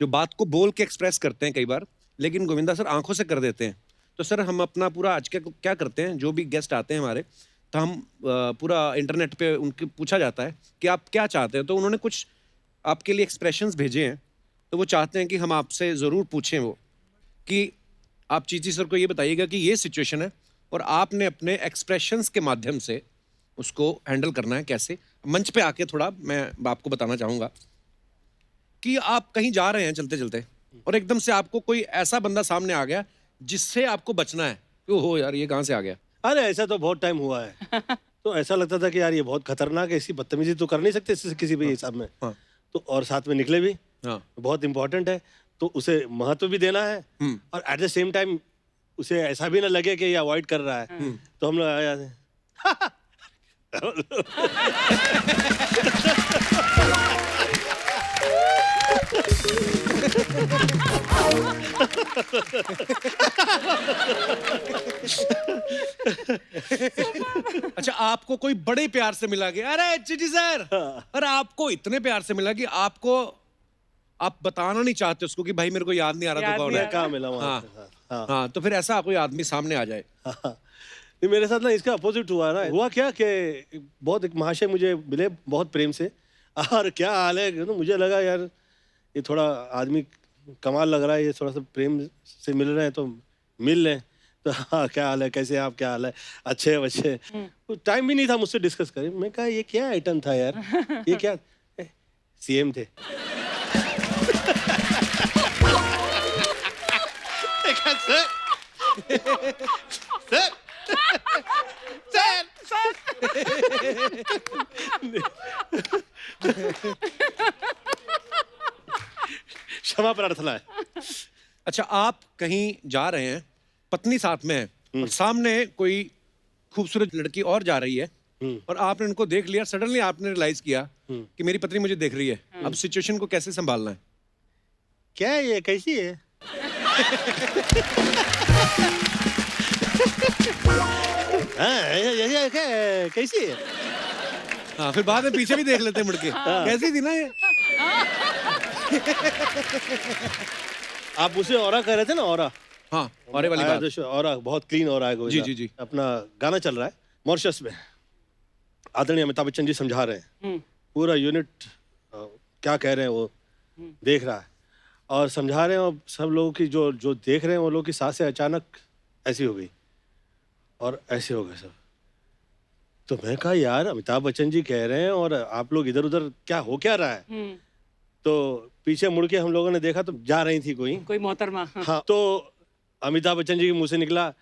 जो बात को बोल के एक्सप्रेस करते हैं कई बार, लेकिन गोविंदा सर आंखों से कर देते हैं। तो सर हम अपना पूरा आज क्या करते हैं, जो भी गेस्ट आते हैं हमारे, तो हम पूरा इंटरनेट पे उनके पूछा जाता है कि आप क्या चाहते हैं, तो उन्होंने कुछ आपके लिए एक्सप्रेशंस भेजे हैं। तो वो चाहते हैं कि हम आपसे ज़रूर पूछें वो कि आप चीची सर को ये बताइएगा कि ये सिचुएशन है और आपने अपने एक्सप्रेशंस के माध्यम से उसको हैंडल करना है। कैसे? मंच पे आके थोड़ा मैं आपको बताना चाहूँगा कि आप कहीं जा रहे हैं चलते चलते और एकदम से आपको कोई ऐसा बंदा सामने आ गया जिससे आपको बचना है कि ओहो यार ये कहाँ से आ गया। अरे ऐसा तो बहुत टाइम हुआ है। तो ऐसा लगता था कि यार ये बहुत खतरनाक है, ऐसी बदतमीजी तो कर नहीं सकते किसी भी हिसाब में। हाँ। तो और साथ में निकले भी। हाँ। बहुत इंपॉर्टेंट है, तो उसे महत्व भी देना है और एट द सेम टाइम उसे ऐसा भी ना लगे कि ये अवॉइड कर रहा है। तो हम लोग आया अच्छा, आपको कोई बड़े प्यार से मिला कि अरे चिटी सर, अरे आपको इतने प्यार से मिला कि आपको आप बताना नहीं चाहते उसको कि भाई मेरे को याद नहीं आ रहा तो कौन है। कहाँ मिला वहाँ हाँ, पे। हाँ। हाँ, तो फिर ऐसा कोई आदमी सामने आ जाए। हाँ। नहीं, मेरे साथ ना इसका अपोजिट हुआ ना। हुआ क्या कि बहुत एक महाशय मुझे मिले बहुत प्रेम से, और क्या हाल है, तो मुझे लगा यार ये थोड़ा आदमी कमाल लग रहा है, ये थोड़ा सा प्रेम से मिल रहे हैं तो मिल लें। तो हाँ क्या हाल है, कैसे आप, क्या हाल है, अच्छे बच्चे। तो टाइम भी नहीं था मुझसे डिस्कस करें। मैं कहा ये क्या आइटम था यार, ये क्या सीएम थे। क्षमा प्रार्थना है। अच्छा, आप कहीं जा रहे हैं, पत्नी साथ में है और सामने कोई खूबसूरत लड़की और जा रही है और आपने उनको देख लिया, सडनली आपने रियलाइज किया कि मेरी पत्नी मुझे देख रही है। अब सिचुएशन को कैसे संभालना है? क्या है ये, कैसी है? हाँ, कैसी है? हाँ, फिर बाद में पीछे भी देख लेते हैं मुड़ के, कैसी थी ना ये। आप उसे ऑरा कह रहे थे ना, ऑरा। हाँ, औरे वाली बात। ऑरा बहुत क्लीन ऑरा है गोविंदा। जी, जी, जी। अपना गाना चल रहा है मॉरिशस में, आदरणीय अमिताभ बच्चन जी समझा रहे हैं, पूरा यूनिट क्या कह रहे हैं वो देख रहा है और समझा रहे हैं, और सब लोगों की जो देख रहे हैं वो लोग की सांसें अचानक ऐसी हो गई और ऐसे हो गए सब। तो मैं कहा यार अमिताभ बच्चन जी कह रहे हैं और आप लोग इधर उधर क्या हो क्या रहा है। तो पीछे मुड़ के हम लोगों ने देखा तो जा रही थी कोई मोहतरमा। हाँ, तो अमिताभ बच्चन जी के मुंह से निकला,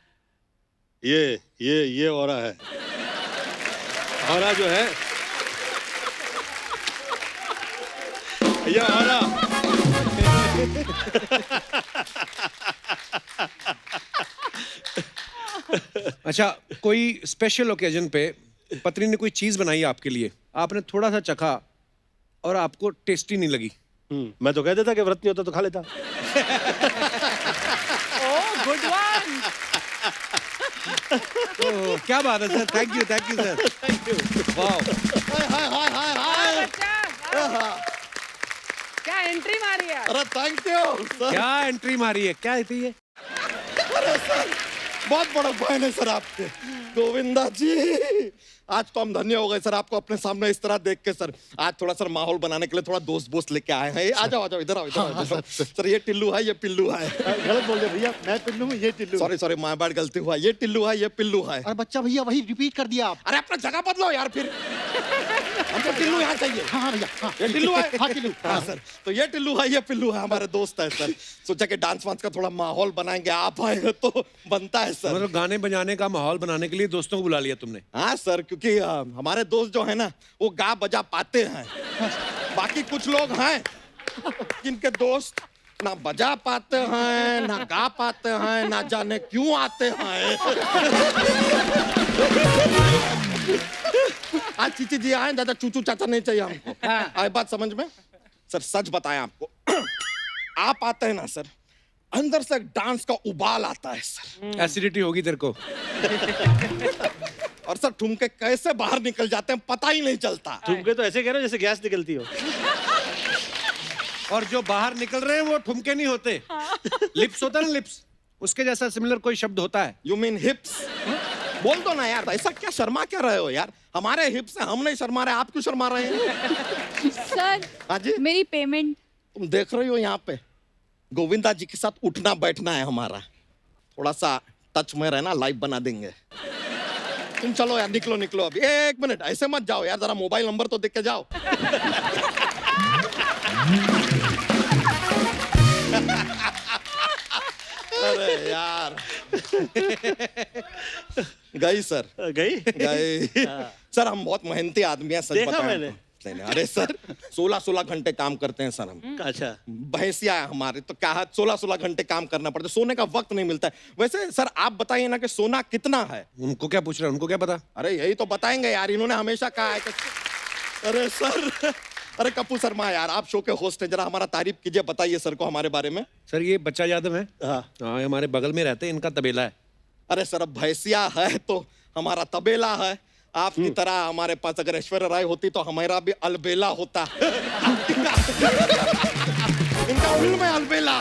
ये ऑरा है। ऑरा जो है, ये ऑरा। अच्छा, कोई स्पेशल ओकेजन पे पत्नी ने कोई चीज बनाई आपके लिए, आपने थोड़ा सा चखा और आपको टेस्टी नहीं लगी? मैं तो कह देता कि व्रत नहीं होता तो खा लेता। Oh good one. ओह, क्या बात है sir, thank you sir, thank you. Wow, क्या एंट्री मारी है। अरे थैंक यू सर। क्या एंट्री मारी है, क्या थी ये? अरे सर, बहुत बड़ा फैन है सर आपके, गोविंदा जी। आज तो हम धन्य हो गए सर आपको अपने सामने इस तरह देख के सर। आज थोड़ा सर माहौल बनाने के लिए थोड़ा दोस्त बोस्त लेके आए हैं। आ जाओ इधर आओ। सर ये टिल्लू है, ये पिल्लू है। गलत बोल रहे भैया, मैं टिल्लू हूँ, ये टिल्लू। सॉरी माय बैड, गलती हुआ। ये टिल्लू है, ये पिल्लू है। अरे बच्चा भैया वही रिपीट कर दिया आप। अरे अपना जगह बदलो यार फिर। हमको टिल्लू यहाँ चाहिए। हाँ भैया, हाँ ये टिल्लू है। हाँ टिल्लू। हाँ सर, तो ये टिल्लू है, ये पिल्लू है, हमारे दोस्त है सर। सोचा कि डांस वांस का थोड़ा माहौल बनाएंगे, आप आए हो तो बनता है सर। मतलब गाने बजाने का माहौल बनाने के लिए दोस्तों को बुला लिया तुमने? हाँ सर, क्योंकि हमारे दोस्त जो है ना वो गा बजा पाते हैं। बाकी कुछ लोग हैं जिनके दोस्त ना बजा पाते हैं, ना गा पाते हैं, ना जाने क्यों आते हैं। आज चीची जी आए, दादा चूचू चाचा नहीं चाहिए हमको। आए बात समझ में? सर सच बताएं आपको, आप आते हैं ना सर, अंदर से डांस का उबाल आता है सर। एसिडिटी होगी तेरे को। और सर ठुमके कैसे बाहर निकल जाते हैं पता ही नहीं चलता। ठुमके तो ऐसे कह रहे हो जैसे गैस निकलती हो। और जो बाहर निकल रहे हैं वो ठुमके नहीं होते, लिप्स होता है ना, लिप्स, उसके जैसा सिमिलर कोई शब्द होता है। You mean हिप्स? बोल दो ना यार, ऐसा क्या शर्मा क्या रहे हो यार? हमारे हिप्स हैं, हम नहीं शर्मा रहे, आप क्यों शर्मा रहे हैं? सर हाँ जी, मेरी पेमेंट। तुम देख रही हो यहाँ पे गोविंदा जी के साथ उठना बैठना है हमारा। थोड़ा सा टच में रहना, लाइव बना देंगे। तुम चलो यार, निकलो अभी। एक मिनट, ऐसे मत जाओ यार, जरा मोबाइल नंबर तो देख के जाओ। अरे यार, गई सर, गई। सर हम बहुत मेहनती आदमी हैं, सच देखा बताएं मैंने। तो। नहीं, अरे सर 16 घंटे काम करते हैं सर हम। अच्छा, भैंसिया है हमारे, तो क्या है 16 घंटे काम करना पड़ता है, सोने का वक्त नहीं मिलता है। वैसे सर आप बताइए ना कि सोना कितना है? उनको क्या पूछ रहे हैं, उनको क्या पता? अरे यही तो बताएंगे यार, इन्होंने हमेशा कहा है कि अरे सर, अरे कपूर शर्मा यार, आप शो के होस्ट हैं, जरा हमारा तारीफ कीजिए, बताइए सर को हमारे बारे में। सर ये बच्चा यादव है, हाँ हाँ, ये हमारे बगल में रहते हैं, इनका तबेला है। अरे सर अब भैंसिया है तो हमारा तबेला है। आपकी तरह हमारे पास अगर ऐश्वर्या राय होती तो हमारा भी अलबेला होता। इनका फिल्म है अलबेला।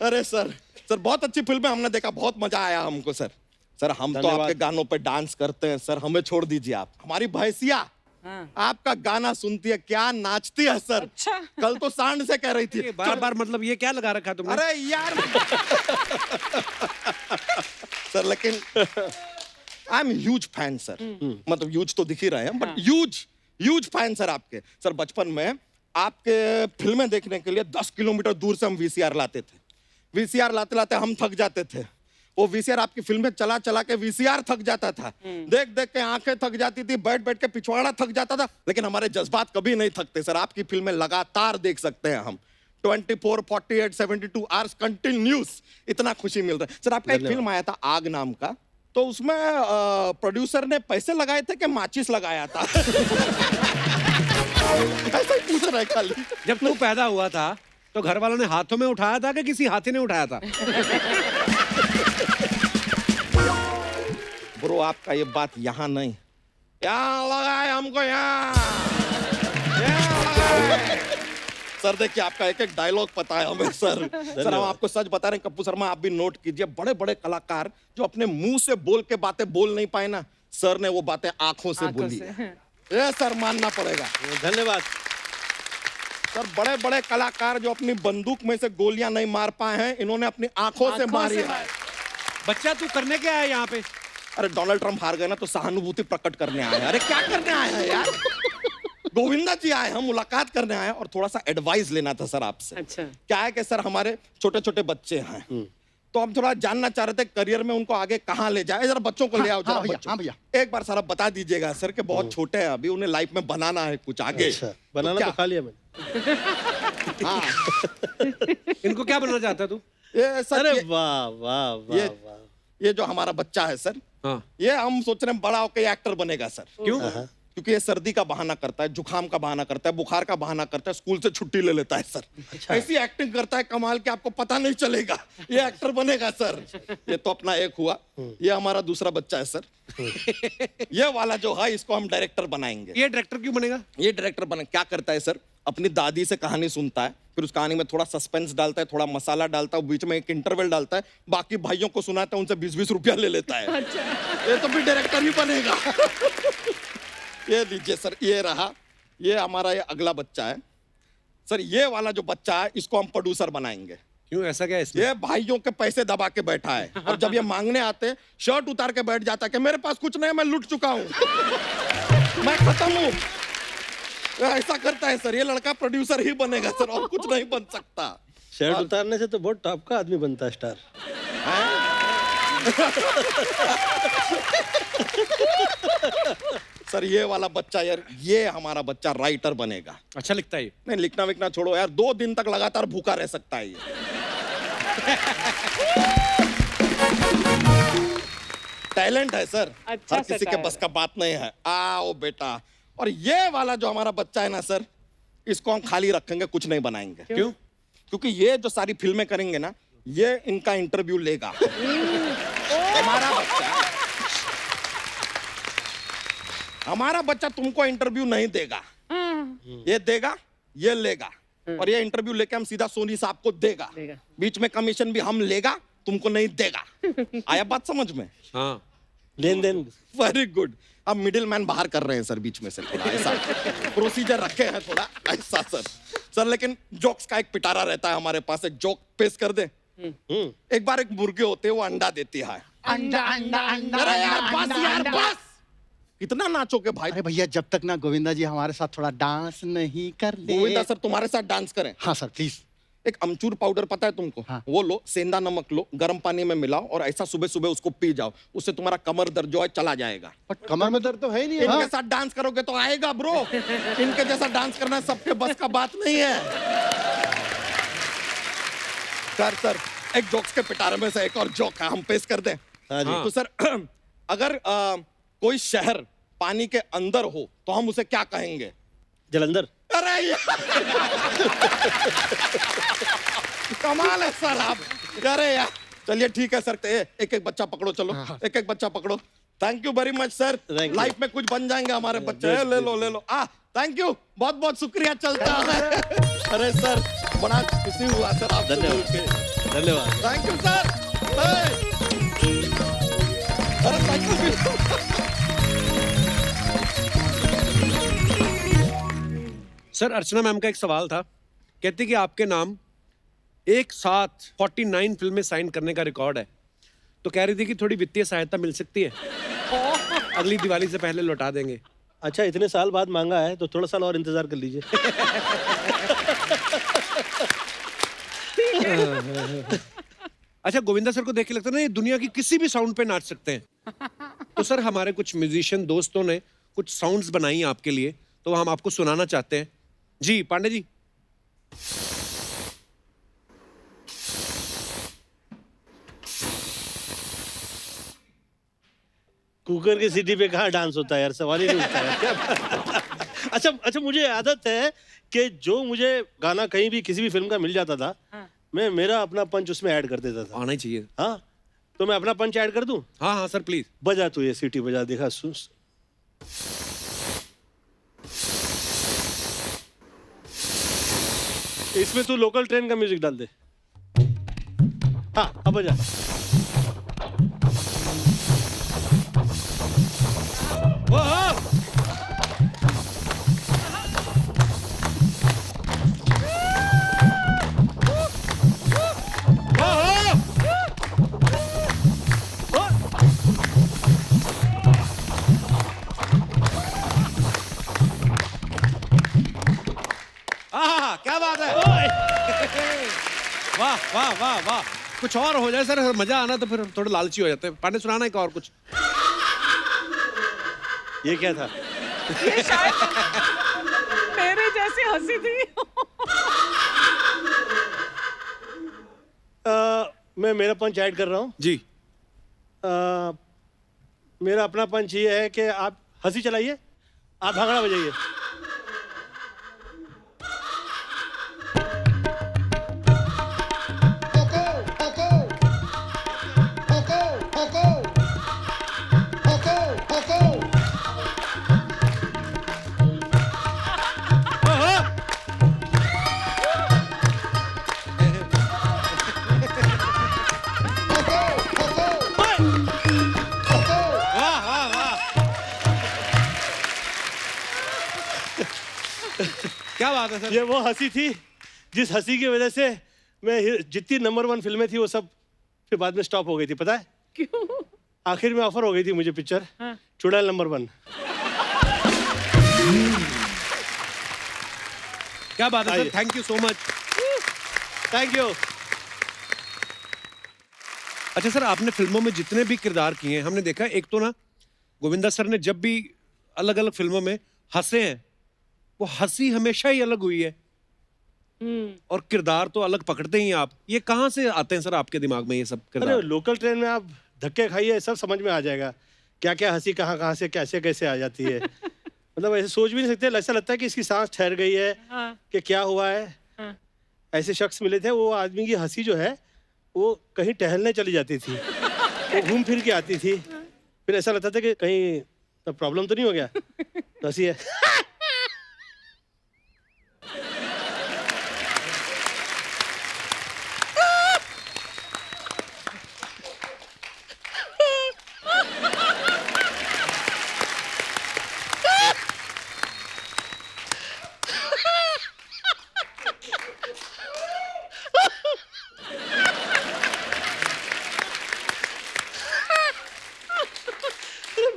अरे सर बहुत अच्छी फिल्म है, हमने देखा, बहुत मजा आया हमको सर। सर हम तो धन्यवाद। आपके गानों पे डांस करते हैं सर, हमें छोड़ दीजिए आप। हमारी भैंसिया आपका गाना सुनती है, क्या नाचती है सर। अच्छा। कल तो सांड से कह रही थी बार बार मतलब ये क्या लगा रखा है तुमने? अरे यार सर, लेकिन I am huge fan sir. मतलब ह्यूज तो दिख ही रहे हैं, बट ह्यूज फैन सर आपके। सर बचपन में आपके फिल्में देखने के लिए 10 किलोमीटर दूर से हम वीसीआर लाते थे। वीसीआर लाते लाते हम थक जाते थे। वो वीसीआर आपकी फिल्में चला चला के वीसीआर थक जाता था, देख देख के आंखें थक जाती थी, बैठ बैठ के पिछवाड़ा थक जाता था, लेकिन हमारे जज्बात कभी नहीं थकते सर। आपकी फिल्में लगातार देख सकते हैं हम, 24, 48, 72 आवर्स कंटिन्यूस। इतना खुशी मिल रहा है सर। आपका एक फिल्म आया था आग नाम का, तो उसमें प्रोड्यूसर ने पैसे लगाए थे कि माचिस लगाया था? ऐसा ही पूछ रहा है खाली। जब तू पैदा हुआ था तो घर वालों ने हाथों में उठाया था कि किसी हाथी ने उठाया था? ब्रो आपका ये बात यहाँ नहीं, यहाँ लगा है हमको, यहाँ लगा है। सर देखिए आपका एक एक डायलॉग पता है हमें सर। सर हम आपको सच बता रहे हैं कपूर शर्मा, आप भी नोट कीजिए, बड़े बड़े कलाकार जो अपने मुंह से बोल के बातें बोल नहीं पाए ना, सर ने वो बातें आंखों से बोली है। ये सर मानना पड़ेगा। धन्यवाद सर बड़े बड़े कलाकार जो अपनी बंदूक में से गोलियां नहीं मार पाए हैं, इन्होंने अपनी आंखों से मारी है। बच्चा तू करने क्या है यहाँ पे? अरे डोनाल्ड ट्रम्प हार गए ना तो सहानुभूति प्रकट करने आए हैं। अरे क्या करने आए हैं यार? गोविंदा जी आए, हम मुलाकात करने आए और थोड़ा सा एडवाइस लेना था सर आपसे। अच्छा। क्या है कि सर हमारे छोटे छोटे बच्चे हैं, तो हम थोड़ा जानना चाह रहे थे करियर में उनको आगे कहाँ ले जाए। जरा बच्चों को ले आओ, जरा हाँ भैया, बच्चों। हाँ भैया। एक बार सारा बता दीजिएगा सर कि बहुत छोटे हैं अभी, उन्हें लाइफ में बनाना है कुछ आगे। अच्छा, बनाना तो खा लिया मैंने। हाँ इनको क्या बनना चाहता है तू? ये सर अरे वाह वाह वाह ये वाह। ये जो हमारा बच्चा है सर, हाँ। ये हम सोच रहे हैं बड़ा होकर एक्टर बनेगा सर। क्यों? क्योंकि ये सर्दी का बहाना करता है, जुकाम का बहाना करता है, बुखार का बहाना करता है, स्कूल से छुट्टी ले लेता है सर। ऐसी एक्टिंग करता है कमाल कि आपको पता नहीं चलेगा। ये एक्टर बनेगा सर। ये तो अपना एक हुआ। ये हमारा दूसरा बच्चा है सर। ये वाला जो है इसको हम डायरेक्टर बनाएंगे। ये डायरेक्टर क्यों बनेगा? ये डायरेक्टर बने क्या करता है सर, अपनी दादी से कहानी सुनता है, फिर उस कहानी में थोड़ा सस्पेंस डालता है, थोड़ा मसाला डालता है, बीच में एक इंटरवल डालता है, बाकी भाइयों को सुनाता है, उनसे 20-20 रुपया ले लेता है। ये तो भी डायरेक्टर ही बनेगा। ये लीजिए सर, ये रहा, ये हमारा ये अगला बच्चा है सर। ये वाला जो बच्चा है इसको हम प्रोड्यूसर बनाएंगे। क्यों, ऐसा क्या है इसमें? ये भाइयों के पैसे दबा के बैठा है, और जब ये मांगने आते हैं शर्ट उतार के बैठ जाता है कि मेरे पास कुछ नहीं है, मैं लुट चुका हूं, मैं खत्म हूं। ऐसा करता है सर। ये लड़का प्रोड्यूसर ही बनेगा सर, और कुछ नहीं बन सकता। शर्ट उतारने से तो बहुत टॉप का आदमी बनता है स्टार। सर ये वाला बच्चा यार, ये हमारा बच्चा राइटर बनेगा। अच्छा लिखता है ये? नहीं, लिखना विखना छोड़ो यार, 2 दिन तक लगातार भूखा रह सकता है ये। टैलेंट है सर, अच्छा हर किसी के सटायर बस का बात नहीं है। आओ बेटा। और ये वाला जो हमारा बच्चा है ना सर, इसको हम खाली रखेंगे, कुछ नहीं बनाएंगे। क्यों? क्योंकि ये जो सारी फिल्में करेंगे ना, ये इनका इंटरव्यू लेगा। हमारा बच्चा तुमको इंटरव्यू नहीं देगा, ये देगा, ये लेगा, और ये इंटरव्यू लेके हम सीधा सोनी साहब को देगा। बीच में कमीशन भी हम लेगा, तुमको नहीं देगा। आया बात समझ में? हाँ। लेन देन। Very good. अब मिडिल मैन बाहर कर रहे हैं सर, बीच में से थोड़ा ऐसा प्रोसीजर रखे हैं, थोड़ा ऐसा सर। सर लेकिन जोक्स का एक पिटारा रहता है हमारे पास। एक जोक पेश कर दे। एक बार एक मुर्गे होते हैं, वो अंडा देती है। अंडा अंडा अंडा अरे यार अंडा, बस यार अंडा। बस, कितना नाचोगे भाई? अरे भैया, जब तक ना गोविंदा जी हमारे साथ थोड़ा डांस नहीं कर ले। गोविंदा सर तुम्हारे साथ डांस करें? हाँ सर प्लीज। एक अमचूर पाउडर पता है तुमको? हाँ। वो लो, सेंधा नमक लो, गर्म पानी में मिलाओ, और ऐसा सुबह सुबह उसको पी जाओ। उससे तुम्हारा कमर दर्द जो है चला जाएगा। बट कमर में दर्द तो है ही नहीं। इनके साथ डांस करोगे तो आएगा ब्रो। इनके जैसा डांस करना सबके बस का बात नहीं है। सर एक जोक्स के पिटारे में से एक और जोक है, हम पेश कर दें? हाँ जी। तो सर अगर कोई शहर पानी के अंदर हो तो हम उसे क्या कहेंगे? जलंधर। अरे यार कमाल है सर आप। अरे यार चलिए ठीक है सर, एक एक बच्चा पकड़ो, चलो एक एक बच्चा पकड़ो। Thank you very much sir. Thank you. Life में कुछ बन जाएंगे हमारे बच्चे। ले लो। थैंक यू, बहुत बहुत शुक्रिया, चलता है। अरे सर बड़ा खुशी हुआ सर आपसे मिल के। धन्यवाद। Thank you sir. अरे thank you. Sir Archana ma'am का एक सवाल था, कहती कि आपके नाम एक साथ 49 फिल्में साइन करने का रिकॉर्ड है, तो कह रही थी कि थोड़ी वित्तीय सहायता मिल सकती है, अगली दिवाली से पहले लौटा देंगे। अच्छा, इतने साल बाद मांगा है तो थोड़ा साल और इंतजार कर लीजिए। अच्छा, गोविंदा सर को देख के लगता है ना ये दुनिया की किसी भी साउंड पे नाच सकते हैं। तो सर हमारे कुछ म्यूजिशियन दोस्तों ने कुछ साउंड्स बनाई हैं आपके लिए, तो हम आपको सुनाना चाहते हैं। जी पांडे जी। कुकर की सीटी पे कहाँ डांस होता है यार, सवाल ही नहीं उठता है क्या? अच्छा, मुझे आदत है कि जो मुझे गाना कहीं भी किसी भी फिल्म का मिल जाता था, मैं मेरा अपना पंच उसमें ऐड कर देता था। आना ही चाहिए। हाँ, तो मैं अपना पंच ऐड कर दूं? हाँ हाँ सर प्लीज। बजा तू ये सीटी बजा, देखा सुन। इसमें तू लोकल ट्रेन का म्यूजिक डाल दे। हाँ अब बजा। क्या बात है। वाह वाह वाह वाह। कुछ और हो जाए सर, मजा आना तो फिर थोड़े लालची हो जाते हैं। पांडे सुनाना एक और कुछ। ये क्या था? ये शायद मेरे जैसी हंसी थी। मैं मेरा पंच ऐड कर रहा हूँ। जी। मेरा अपना पंच ये है कि आप हंसी चलाइए, आप भांगड़ा बजाइए। वाह वाह वाह, क्या बात है सर। ये वो हंसी थी जिस हंसी की वजह से मैं जितनी नंबर 1 फिल्में थी वो सब फिर बाद में स्टॉप हो गई थी, पता है? क्यों? आखिर में ऑफर हो गई थी मुझे पिक्चर चुड़ैल नंबर 1। क्या बात है सर, आइए। Thank you so much. Thank you. अच्छा सर, आपने फिल्मों में जितने भी किरदार किए हैं, हमने देखा है, एक तो ना गोविंदा सर ने जब भी अलग अलग फिल्मों में हंसे हैं, वो हंसी हमेशा ही अलग हुई है और किरदार तो अलग पकड़ते ही हैं आप। ये कहाँ से आते हैं सर आपके दिमाग में ये सब अरे किरदार? लोकल ट्रेन में आप धक्के खाइए, सब समझ में आ जाएगा क्या क्या हंसी कहाँ कहाँ से कैसे कैसे आ जाती है। मतलब ऐसे सोच भी नहीं सकते, ऐसा लगता है कि इसकी सांस ठहर गई है हाँ। कि क्या हुआ है। हाँ। ऐसे शख्स मिले थे, वो आदमी की हंसी जो है वो कहीं टहलने चली जाती थी, वो घूम फिर के आती थी, फिर ऐसा लगता था कि कहीं प्रॉब्लम तो नहीं हो गया, तो हंसी है।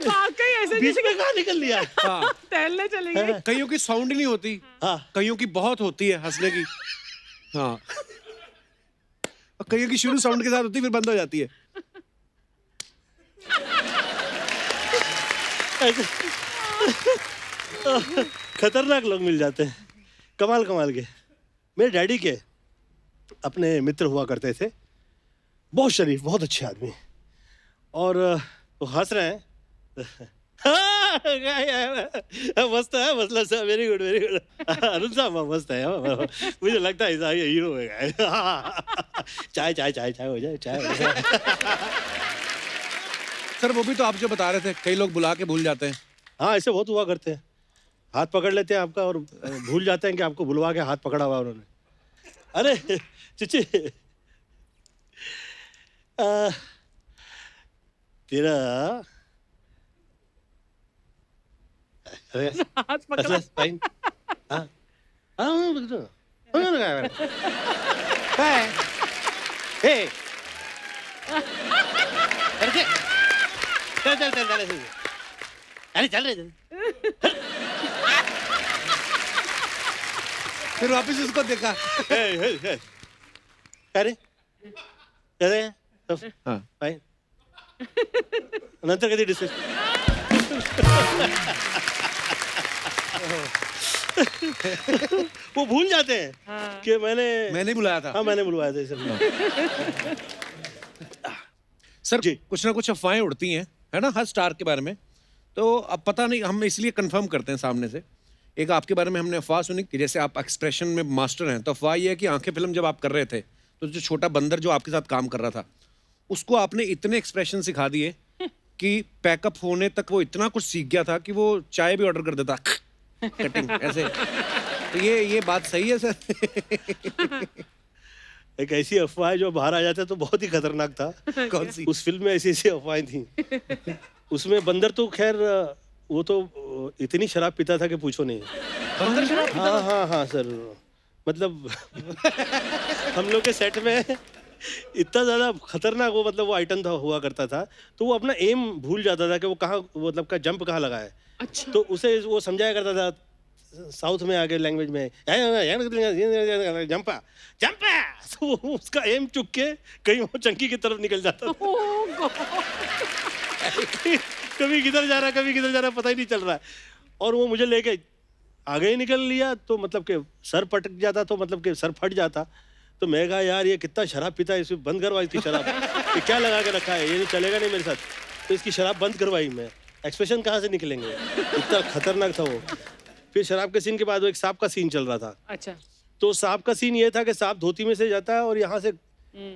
वाकई ऐसे बीच में कहाँ निकल लिया? हाँ, टहलने चले गए। कईयों की साउंड ही नहीं होती, हाँ। कईयों की बहुत होती है हंसने की। हाँ, और कईयों की शुरू साउंड के साथ होती है, फिर बंद हो जाती है। खतरनाक लोग मिल जाते हैं, कमाल कमाल के। मेरे डैडी के अपने मित्र हुआ करते थे, बहुत शरीफ, बहुत अच्छे आदमी, और वो हंस रहे हैं। मस्त है, मतलब sir, very good very good. Arun साहब मस्त है, मुझे लगता है ऐसा हीरो है। चाय चाय चाय चाय हो जाए, चाय हो जाए। सर वो भी तो आप जो बता रहे थे, कई लोग बुला के भूल जाते हैं। हाँ, ऐसे बहुत हुआ करते हैं, हाथ पकड़ लेते हैं आपका और भूल जाते हैं कि आपको बुलवा के हाथ पकड़ा हुआ उन्होंने। अरे चिची, तेरा अरे हाथ पकड़ा। फाइन। हाँ चल चल चल चल, अरे चल रहे चल। फिर वापस उसको देखा। अरे अरे हाँ, फाइन, नंतर कधी डिस्कस। वो भूल जाते हैं कि मैंने बुलाया था। हाँ, मैंने बुलवाया था इसे। सर जी। कुछ ना कुछ अफवाहें उड़ती हैं, है ना, हर स्टार के बारे में। तो अब पता नहीं, हम इसलिए कंफर्म करते हैं सामने से। एक आपके बारे में हमने अफवाह सुनी कि जैसे आप एक्सप्रेशन में मास्टर हैं, तो अफवाह ये है कि आंखें फिल्म जब आप कर रहे थे, तो जो छोटा बंदर जो आपके साथ काम कर रहा था, उसको आपने इतने एक्सप्रेशन सिखा दिए कि पैकअप होने तक वो इतना कुछ सीख गया था कि वो चाय भी ऑर्डर कर देता, कटिंग ऐसे। तो ये बात सही है सर? एक ऐसी अफवाह जो बाहर आ जाता है तो बहुत ही खतरनाक था। कौन सी? उस फिल्म में ऐसी ऐसी अफवाहें थी। उसमें बंदर तो खैर वो तो इतनी शराब पीता था कि पूछो नहीं। बंदर शराब पीता हाँ हाँ हाँ सर, मतलब हम लोग के सेट में इतना ज्यादा खतरनाक वो, मतलब वो आइटम था, हुआ करता था, तो वो अपना एम भूल जाता था कि वो कहाँ, मतलब का जंप कहाँ लगा है। अच्छा। तो उसे वो समझाया करता था, साउथ में आ गए लैंग्वेज में, जंपा जंपा, तो उसका एम चुक के कहीं वो चंकी की तरफ निकल जाता था। Oh God. कभी किधर जा रहा है, कभी किधर जा रहा है, पता ही नहीं चल रहा है। और वो मुझे लेके आगे ही निकल लिया, तो मतलब कि सर पटक जाता, तो मतलब कि सर फट जाता। तो मैं कहा यार ये कितना शराब पीता है, इसे बंद करवा इसकी शराब, ये क्या लगा के रखा है, ये नहीं चलेगा नहीं मेरे साथ। तो इसकी शराब बंद करवाई मैं, एक्सप्रेशन कहाँ से निकलेंगे, इतना खतरनाक था वो। फिर शराब के सीन के बाद वो एक सांप का सीन चल रहा था। अच्छा। तो सांप का सीन ये था कि सांप धोती में से जाता है और यहाँ से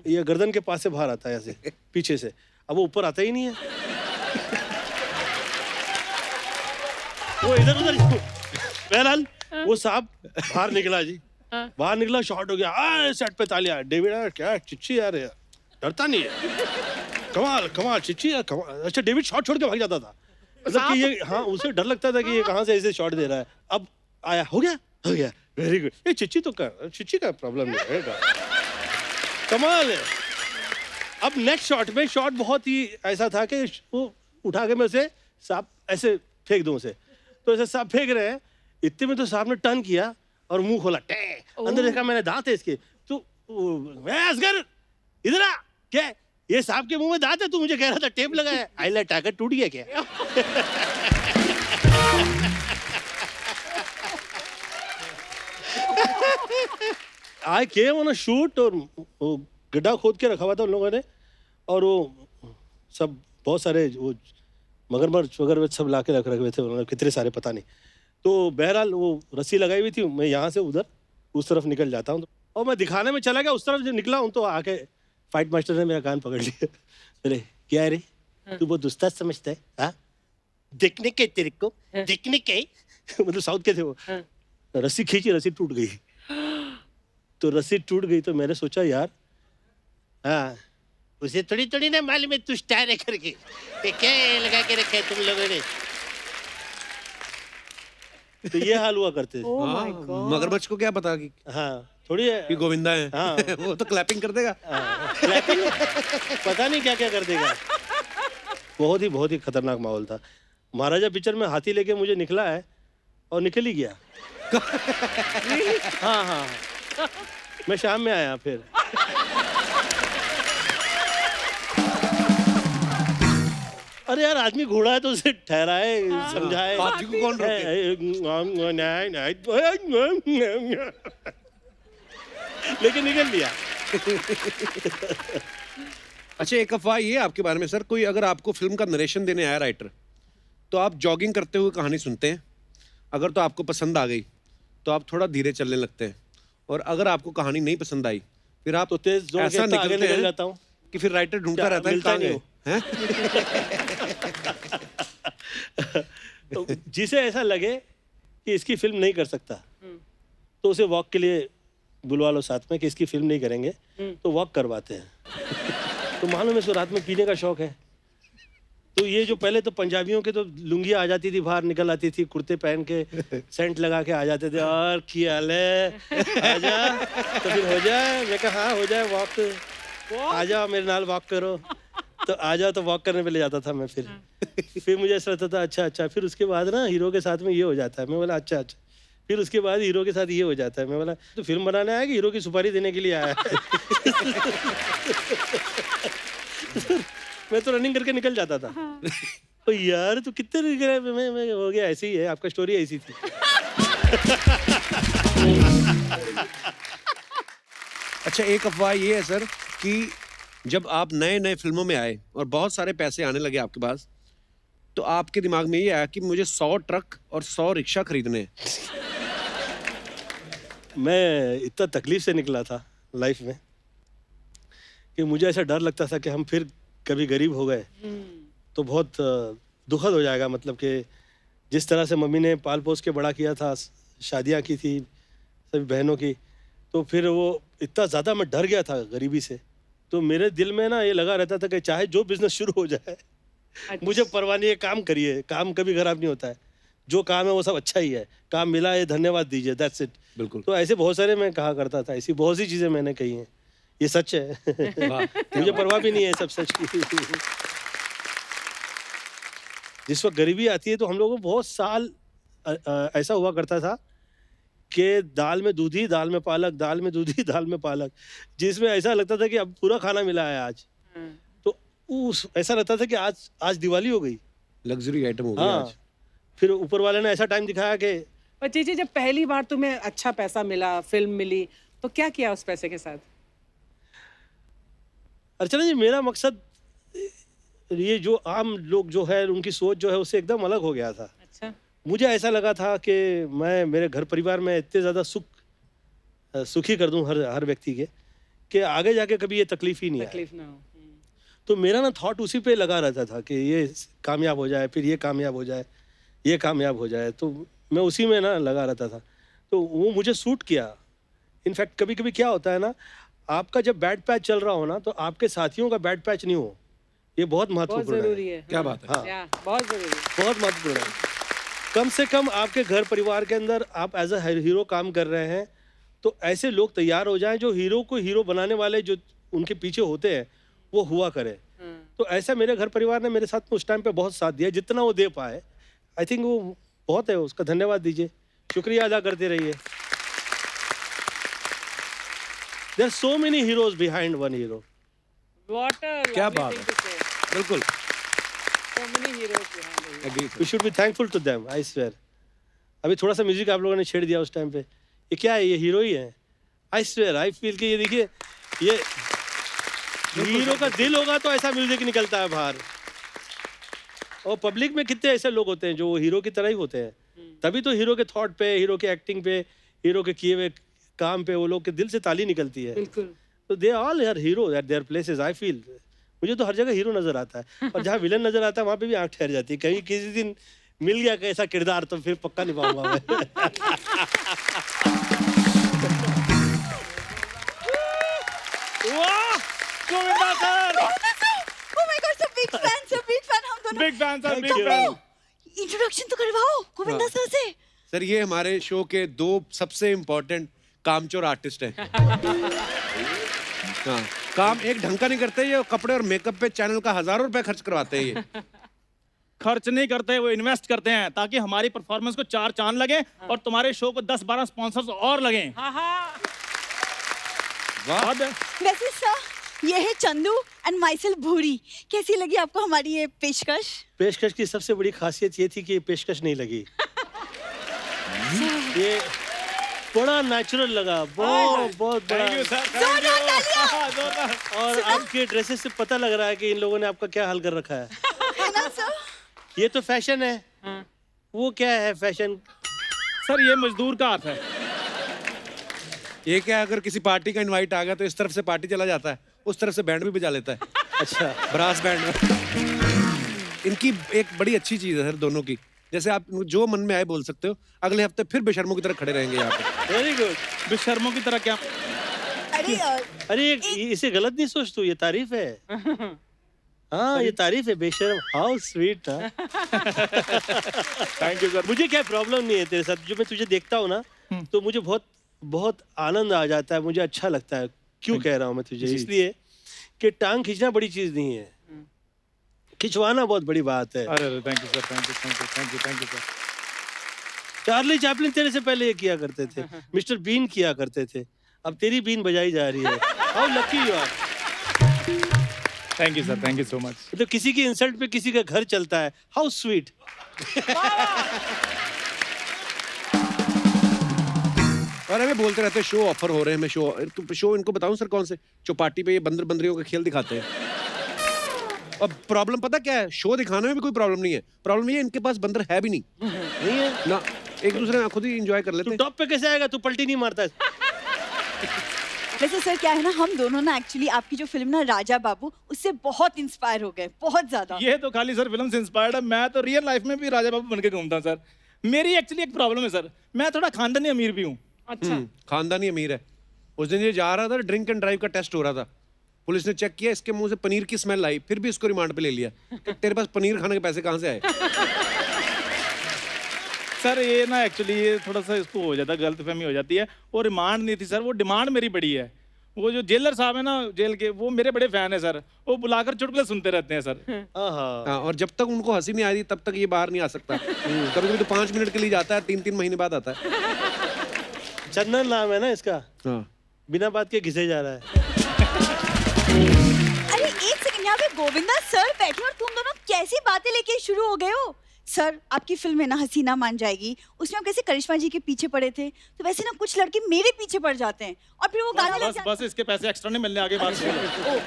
ये गर्दन के पास से बाहर आता है, ऐसे पीछे से। अब वो ऊपर आता ही नहीं है, वो इधर उधर। बहरहाल वो सांप बाहर निकला जी, बाहर निकला, शॉट हो गया, सेट पे तालियां। डेविड यार क्या चिच्ची यार, डरता नहीं है, कमाल कमाल चिच्ची यार कमाल। अच्छा डेविड शॉट छोड़ के भाग जाता था, मतलब कि ये, हाँ उसे डर लगता था कि ये कहाँ से ऐसे शॉट दे रहा है। अब आया, हो गया, वेरी गुड। ये चिच्ची तो कर, चिच्ची का प्रॉब्लम नहीं है, कमाल है। अब नेक्स्ट शॉट में शॉट बहुत ही ऐसा था कि वो उठा के मैं उसे सांप ऐसे फेंक दूं उसे, तो ऐसे सांप फेंक रहे हैं, इतने में तो सांप ने टर्न किया और मुंह खोला, टे अंदर देखा मैंने दांत है इसके। तो असगर इधर आ, क्या ये सांप के मुंह में दांत है, तू मुझे कह रहा था टेप लगा है, आईलाइट टाकर टूट गया क्या? आई केम ऑन अ शूट, और वो गड्ढा खोद के रखा हुआ था उन लोगों ने, और वो सब बहुत सारे वो मगरमच्छ वगैरह सब ला के रख रखे थे उन्होंने, कितने सारे पता नहीं। तो बहरहाल वो रस्सी लगाई हुई थी, मैं यहाँ से उधर उस तरफ निकल जाता हूँ, और मैं दिखाने में चला गया उस तरफ, जो निकला हूँ तो आके फाइट मास्टर ने मेरा कान पकड़ लिया। अरे क्या है रे, तू बहुत उस्ताद समझता है, हाँ देखने के तेरे को, देखने के मतलब साउथ के थे वो। रस्सी खींची, रस्सी टूट गई। तो रस्सी टूट गई तो मैंने सोचा यार, हाँ उसे थोड़ी थोड़ी ना मालूम है तू स्टार है करके, क्या लगा के रखा है तुम लोगों ने। तो ये हाल हुआ करते थे। Oh my God. मगरमच्छ को क्या पता कि थोड़ी है कि गोविंदा है। हाँ। वो तो क्लैपिंग कर देगा। क्लैपिंग पता नहीं क्या क्या कर देगा। बहुत ही खतरनाक माहौल था। महाराजा पिक्चर में हाथी लेके मुझे निकला है और निकल ही गया। हाँ मैं शाम में आया फिर। अरे यार आदमी घोड़ा है तो उसे ठहराए, समझाए। हाथी को कौन रोके? लेकिन निकल लिया। अच्छा एक अफवाह ये है आपके बारे में सर, कोई अगर आपको फिल्म का नरेशन देने आया राइटर, तो आप जॉगिंग करते हुए कहानी सुनते हैं, अगर तो आपको पसंद आ गई तो आप थोड़ा धीरे चलने लगते हैं, और अगर आपको कहानी नहीं पसंद आई फिर आप तो तेज जोर ऐसा के आगे निकल निकल जाता हूँ कि फिर राइटर ढूंढता क्या, रहता है मिलता कहाँ नहीं गए? हैं? तो जिसे ऐसा लगे कि इसकी फिल्म नहीं कर सकता तो उसे वॉक के लिए बुलवा लो साथ में, कि इसकी फिल्म नहीं करेंगे तो वॉक करवाते हैं। तो मालूम है इसको रात में पीने का शौक है। तो ये जो पहले तो पंजाबियों के तो लुंगियाँ आ जाती थी, बाहर निकल आती थी, कुर्ते पहन के सेंट लगा के आ जाते थे, और क्या हाल है, आजा तो फिर हो जाए। मैं कहा हाँ हो जाए वॉक, आ जाओ मेरे नाल वॉक करो। तो आ जाओ तो वॉक करने पे ले जाता था मैं। फिर मुझे ऐसा लगता था अच्छा। फिर उसके बाद ना हीरो के साथ में ये हो जाता है। मैं बोला अच्छा। फिर उसके बाद हीरो के साथ ये हो जाता है। मैं बोला तो फिल्म बनाने आया कि हीरो की सुपारी देने के लिए आया है? मैं तो रनिंग करके निकल जाता था। तो यार तू कितने मैं हो गया, ऐसे ही है आपका, स्टोरी ऐसी थी। अच्छा एक अफवाह ये है सर कि जब आप नए फिल्मों में आए और बहुत सारे पैसे आने लगे आपके पास, तो आपके दिमाग में ये आया कि मुझे 100 ट्रक और 100 रिक्शा खरीदने हैं। मैं इतना तकलीफ से निकला था लाइफ में कि मुझे ऐसा डर लगता था कि हम फिर कभी गरीब हो गए तो बहुत दुखद हो जाएगा। मतलब कि जिस तरह से मम्मी ने पाल पोस के बड़ा किया था, शादियां की थी सभी बहनों की, तो फिर वो इतना ज़्यादा मैं डर गया था गरीबी से। तो मेरे दिल में ना ये लगा रहता था कि चाहे जो बिजनेस शुरू हो जाए, मुझे परवाह नहीं है, काम करिए, काम कभी खराब नहीं होता है, जो काम है वो सब अच्छा ही है, काम मिला है धन्यवाद दीजिए, दैट्स इट। बिल्कुल। तो ऐसे बहुत सारे मैं कहा करता था, ऐसी बहुत सी चीज़ें मैंने कही हैं, ये सच है। मुझे परवाह भी नहीं है सब सच की। जिस वक्त गरीबी आती है तो हम लोगों को बहुत साल ऐसा हुआ करता था कि दाल में दूधी, दाल में पालक, दाल में दूधी, दाल में पालक, जिसमें ऐसा लगता था कि अब पूरा खाना मिला है आज। तो उस ऐसा लगता था कि आज दिवाली हो गई। लग्जरी आइटम हो गया हाँ, आज। फिर ऊपर वाले ने ऐसा टाइम दिखाया कि पर चीची, जब पहली बार तुम्हें अच्छा पैसा मिला, फिल्म मिली, तो क्या किया उस पैसे के साथ? अर्चना जी, मेरा मकसद ये जो आम लोग जो है उनकी सोच जो है उससे एकदम अलग हो गया था। अच्छा। मुझे ऐसा लगा था कि मैं मेरे घर परिवार में इतने ज़्यादा सुखी कर दूं हर व्यक्ति के कि आगे जाके कभी ये तकलीफ ही नहीं आए। तकलीफ ना हो। तो मेरा ना थॉट उसी पे लगा रहता था कि ये कामयाब हो जाए, फिर ये कामयाब हो जाए, ये कामयाब हो जाए, तो मैं उसी में ना लगा रहता था। तो वो मुझे सूट किया। इनफैक्ट कभी कभी क्या होता है ना, आपका जब बैड पैच चल रहा हो ना, तो आपके साथियों का बैड पैच नहीं हो, ये बहुत बहुत महत्वपूर्ण जरूरी है। है। क्या बात है। हाँ, या, बहुत जरूरी है। बहुत महत्वपूर्ण है। कम से कम आपके घर परिवार के अंदर आप एज अ हीरो काम कर रहे हैं, तो ऐसे लोग तैयार हो जाएं जो हीरो को हीरो बनाने वाले जो उनके पीछे होते हैं वो हुआ करे। तो ऐसा मेरे घर परिवार ने मेरे साथ में उस टाइम पे बहुत साथ दिया, जितना वो दे पाए। आई थिंक वो बहुत है, उसका धन्यवाद दीजिए, शुक्रिया अदा करते रहिए। There are so many heroes behind one hero. क्या बात है। बिल्कुल। Agree, sir. We should be thankful to them, I swear. अभी थोड़ा सा म्यूजिक आप लोगों ने छेड़ दिया उस टाइम पे, ये क्या है, ये हीरो ही है। आई स्वेयर, आई फील कि ये देखिए, ये हीरो का दिल होगा तो ऐसा म्यूजिक निकलता है बाहर। और पब्लिक में कितने ऐसे लोग होते हैं जो हीरो की तरह ही होते हैं, तभी तो हीरो के थॉट पे, हीरो के एक्टिंग पे, हीरो के किए हुए काम पे वो लोग के दिल से ताली निकलती है। बिल्कुल। तो they all are hero at their places. I feel मुझे तो हर जगह हीरो नजर आता है, और जहाँ विलन नजर आता है वहाँ पे भी आंख ठहर जाती है। कहीं किसी दिन मिल गया कैसा किरदार तो फिर पक्का निभाऊंगा मैं। वाह, Govinda sir, Oh my God, sir, big fan, sir, big fan, हम दोनों। Big fan sir, big Thank you. Fan. Introduction तो करवाओ गोविंदा सर से। सर ये हमारे शो के 2 सबसे इम्पोर्टेंट कामचोर आर्टिस्ट हैं। हाँ, काम एक ढंग का नहीं करते ये, कपड़े और मेकअप पे चैनल का हज़ारों रुपए खर्च करवाते हैं ये। खर्च नहीं करते, वो इन्वेस्ट करते हैं ताकि हमारी परफॉर्मेंस को 4 चांद लगे और तुम्हारे शो को 10-12 स्पॉन्सर्स और लगे। हाँ हाँ। वाह। वैसे सर, ये है चंदू एंड माइसेल्फ भूरी। कैसी लगी आपको हमारी ये पेशकश? पेशकश की सबसे बड़ी खासियत ये थी कि ये पेशकश नहीं लगी। ये बड़ा नेचुरल लगा, बहुत बहुत बड़ा। थैंक यू सर, जोरदार तालियां। जोरदार। और आपके ड्रेसेस से पता लग रहा है कि इन लोगों ने आपका क्या हाल कर रखा है। है ना सर? ये तो फैशन है, वो क्या है फैशन? सर ये मजदूर का हाथ है। ये क्या, अगर किसी पार्टी का इनवाइट आ गया तो इस तरफ से पार्टी चला जाता है, उस तरफ से बैंड भी बजा लेता है। अच्छा, ब्रास बैंड में। इनकी एक बड़ी अच्छी चीज है सर दोनों की, जैसे आप जो मन में आए बोल सकते हो। अगले हफ्ते फिर बेशर्मों की तरह खड़े रहेंगे यहाँ पे। Very good. बेशर्मों की तरह क्या? अरे अरे इसे गलत नहीं सोच तू, ये तारीफ है। हाँ, ये तारीफ है, बेशर्म। How sweet. Thank you sir. मुझे क्या प्रॉब्लम नहीं है तेरे साथ, जो मैं तुझे देखता हूँ ना तो मुझे बहुत बहुत आनंद आ जाता है, मुझे अच्छा लगता है। क्यों कह रहा हूँ मैं तुझे? इसलिए कि टांग खींचना बड़ी चीज नहीं है, खिंचवाना बहुत बड़ी बात है। अरे thank you sir, thank you, thank you, thank you, thank you sir. Charlie Chaplin तेरे से पहले ये किया करते थे, मिस्टर बीन किया करते थे, अब तेरी बीन बजाई जा रही है। How lucky you are. Thank you sir, thank you so much. मतलब किसी की इंसल्ट पे किसी का घर चलता है। How sweet. और हमें बोलते रहते हैं शो ऑफर हो रहे हैं, मैं शो इनको बताऊं सर कौन से, चौपाटी पे ये बंदर बंदरियों का खेल दिखाते हैं। अब प्रॉब्लम पता क्या है, शो दिखाने में भी कोई प्रॉब्लम नहीं है, प्रॉब्लम ये है इनके पास बंदर है भी नहीं। नहीं है ना, एक दूसरे में खुद ही एंजॉय कर लेते तू हैं। टॉप पे कैसे आएगा? तू पलटी नहीं मारता है। वैसे सर क्या है ना, हम दोनों ना एक्चुअली आपकी जो फिल्म ना राजा बाबू, उससे बहुत इंस्पायर हो गए, बहुत ज्यादा। ये तो खाली सर फिल्म से इंस्पायर्ड है, मैं तो रियल लाइफ में भी राजा बाबू बन के घूमता हूं सर। मेरी एक्चुअली एक प्रॉब्लम है सर, मैं थोड़ा खानदानी अमीर भी हूँ। अच्छा। खानदानी अमीर है। उस दिन ये जा रहा था, ड्रिंक एंड ड्राइव का टेस्ट हो रहा था, पुलिस ने चेक किया, इसके मुंह से पनीर की स्मेल आई, फिर भी इसको रिमांड पे ले लिया कि तेरे पास पनीर खाने के पैसे कहाँ से आए। सर ये ना एक्चुअली ये थोड़ा सा इसको हो जाता है, गलतफहमी हो जाती है। वो रिमांड नहीं थी सर, वो डिमांड मेरी बड़ी है। वो जो जेलर साहब है ना जेल के, वो मेरे बड़े फैन है सर। वो बुलाकर चुटकुले सुनते रहते हैं सर। आहा। हाँ, और जब तक उनको हंसी नहीं आ रही तब तक ये बाहर नहीं आ सकता। कभी कभी तो 5 मिनट के लिए जाता है, 3-3 महीने बाद आता है। चंदन नाम है ना इसका, हाँ। बिना बात के घिसे जा रहा है। अरे एक सेकंड, यहाँ पे गोविंदा सर बैठे और तुम दोनों कैसी बातें लेके शुरू हो गए हो? सर आपकी फिल्म है ना हसीना मान जाएगी, उसमें आप कैसे करिश्मा जी के पीछे पड़े थे, तो वैसे ना कुछ लड़के मेरे पीछे पड़ जाते हैं और फिर वो गाने लग बस जाते बस इसके पैसे एक्स्ट्रा नहीं मिलने, आगे बात करो।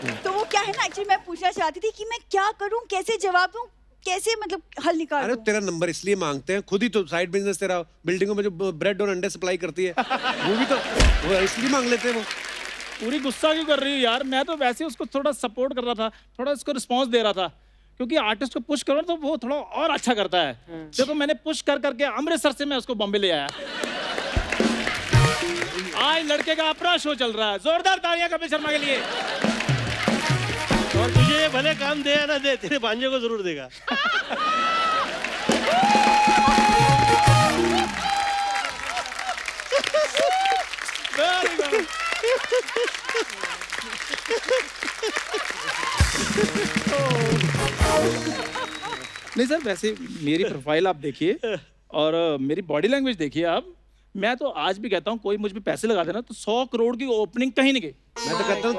हैं। तो वो क्या है ना, एक्चुअली मैं पूछना चाहती थी कि मैं क्या करूं, कैसे जवाब दूं, कैसे मतलब हल निकाल अरे दूं? तेरा नंबर इसलिए मांगते हैं, खुद ही तो साइड बिजनेस तेरा बिल्डिंगों में जो ब्रेड और अंडे सप्लाई करती है, वो भी तो वो इसलिए मांग लेते हैं वो। पूरी गुस्सा क्यों कर रही है यार? मैं तो वैसे उसको थोड़ा सपोर्ट कर रहा था, थोड़ा उसको रिस्पांस दे रहा था, क्योंकि आर्टिस्ट को पुश करो तो वो थोड़ा और अच्छा करता है। देखो मैंने पुश कर करके अमृतसर से मैं उसको बॉम्बे ले आया। आज लड़के का अपना शो चल रहा है, जोरदार तालियां कपिल शर्मा के लिए। और तुझे ये भले काम दे या ना दे, तेरे भांजे को जरूर देगा। Very good. नहीं सर, वैसे मेरी प्रोफाइल आप देखिए और मेरी बॉडी लैंग्वेज देखिए आप। मैं तो आज भी कहता हूँ कोई मुझ पे पैसे लगा देना तो 100 करोड़ की ओपनिंग कहीं नहीं गई। मैं तो कहता हूँ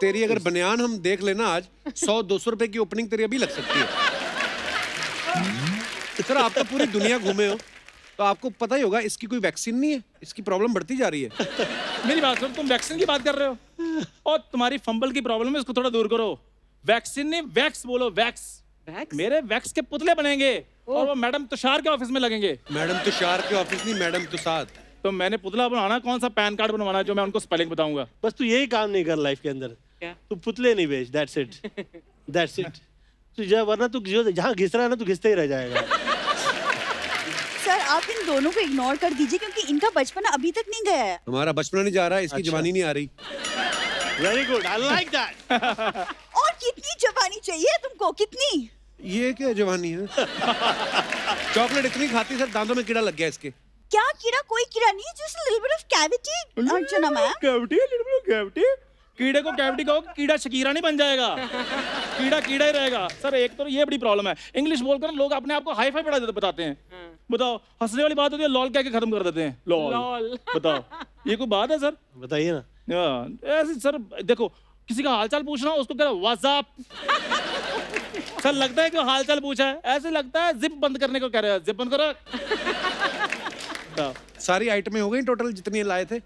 तेरी अगर बनियान हम देख लेना आज 100-200 रुपए की ओपनिंग तेरी अभी लग सकती है। सर आप तो पूरी दुनिया घूमे हो तो आपको पता ही होगा इसकी कोई वैक्सीन नहीं है, इसकी प्रॉब्लम बढ़ती जा रही है। मेरी बात सुनो, तुम वैक्सीन की बात कर रहे हो और तुम्हारी फंबल की प्रॉब्लम है, इसको थोड़ा दूर करो। वैक्सीन नहीं वैक्स बोलो, वैक्स। Wax? मेरे वैक्स के पुतले बनेंगे और वो मैडम तुषार के ऑफिस में लगेंगे। मैडम तुषार के ऑफिस नहीं, मैडम तुषार। तो मैंने पुतला बनाना, कौन सा पैन कार्ड बनवाना है जो मैं उनको स्पेलिंग बताऊंगा। बस तू यही काम नहीं कर लाइफ के अंदर, क्या? तू पुतले नहीं बेच, दैट्स इट, दैट्स इट। तू वरना तू जहाँ घिस रहा है ना, तू घिसते ही रह जाएगा। सर आप इन दोनों को इग्नोर कर दीजिए क्योंकि इनका बचपन अभी तक नहीं गया है। हमारा बचपन नहीं जा रहा है, इसकी अच्छा। जवानी नहीं आ रही। Very good, I like that. और कितनी जवानी चाहिए तुमको, कितनी? ये क्या जवानी है? चॉकलेट इतनी खाती सर दांतों में कीड़ा लग गया इसके। क्या कीड़ा? कोई कीड़ा नहीं, just a little bit of cavity Archana ma'am. Cavity, cavity. कीड़े को कैविटी कहो, कीड़ा शकीरा नहीं बन जाएगा। कीड़ा कीड़ा ही रहेगा। सर एक तो ये बड़ी प्रॉब्लम है, इंग्लिश बोलकर लोग अपने आप को हाई फाई बताते हैं। बताओ, हंसने वाली बात होती है, लॉल कह के खत्म कर देते हैं। लॉल बताओ, ये कोई बात है सर? बताइए ना। ऐसे सर देखो, किसी का हालचाल पूछना हो उसको कह रहे व्हाट्सएप। सर लगता है कि हालचाल पूछा है, ऐसे लगता है जिप बंद करने को कह रहे हैं। जिप बंद करो। बताओ। सारी आइटमें हो गई टोटल जितनी लाए थे?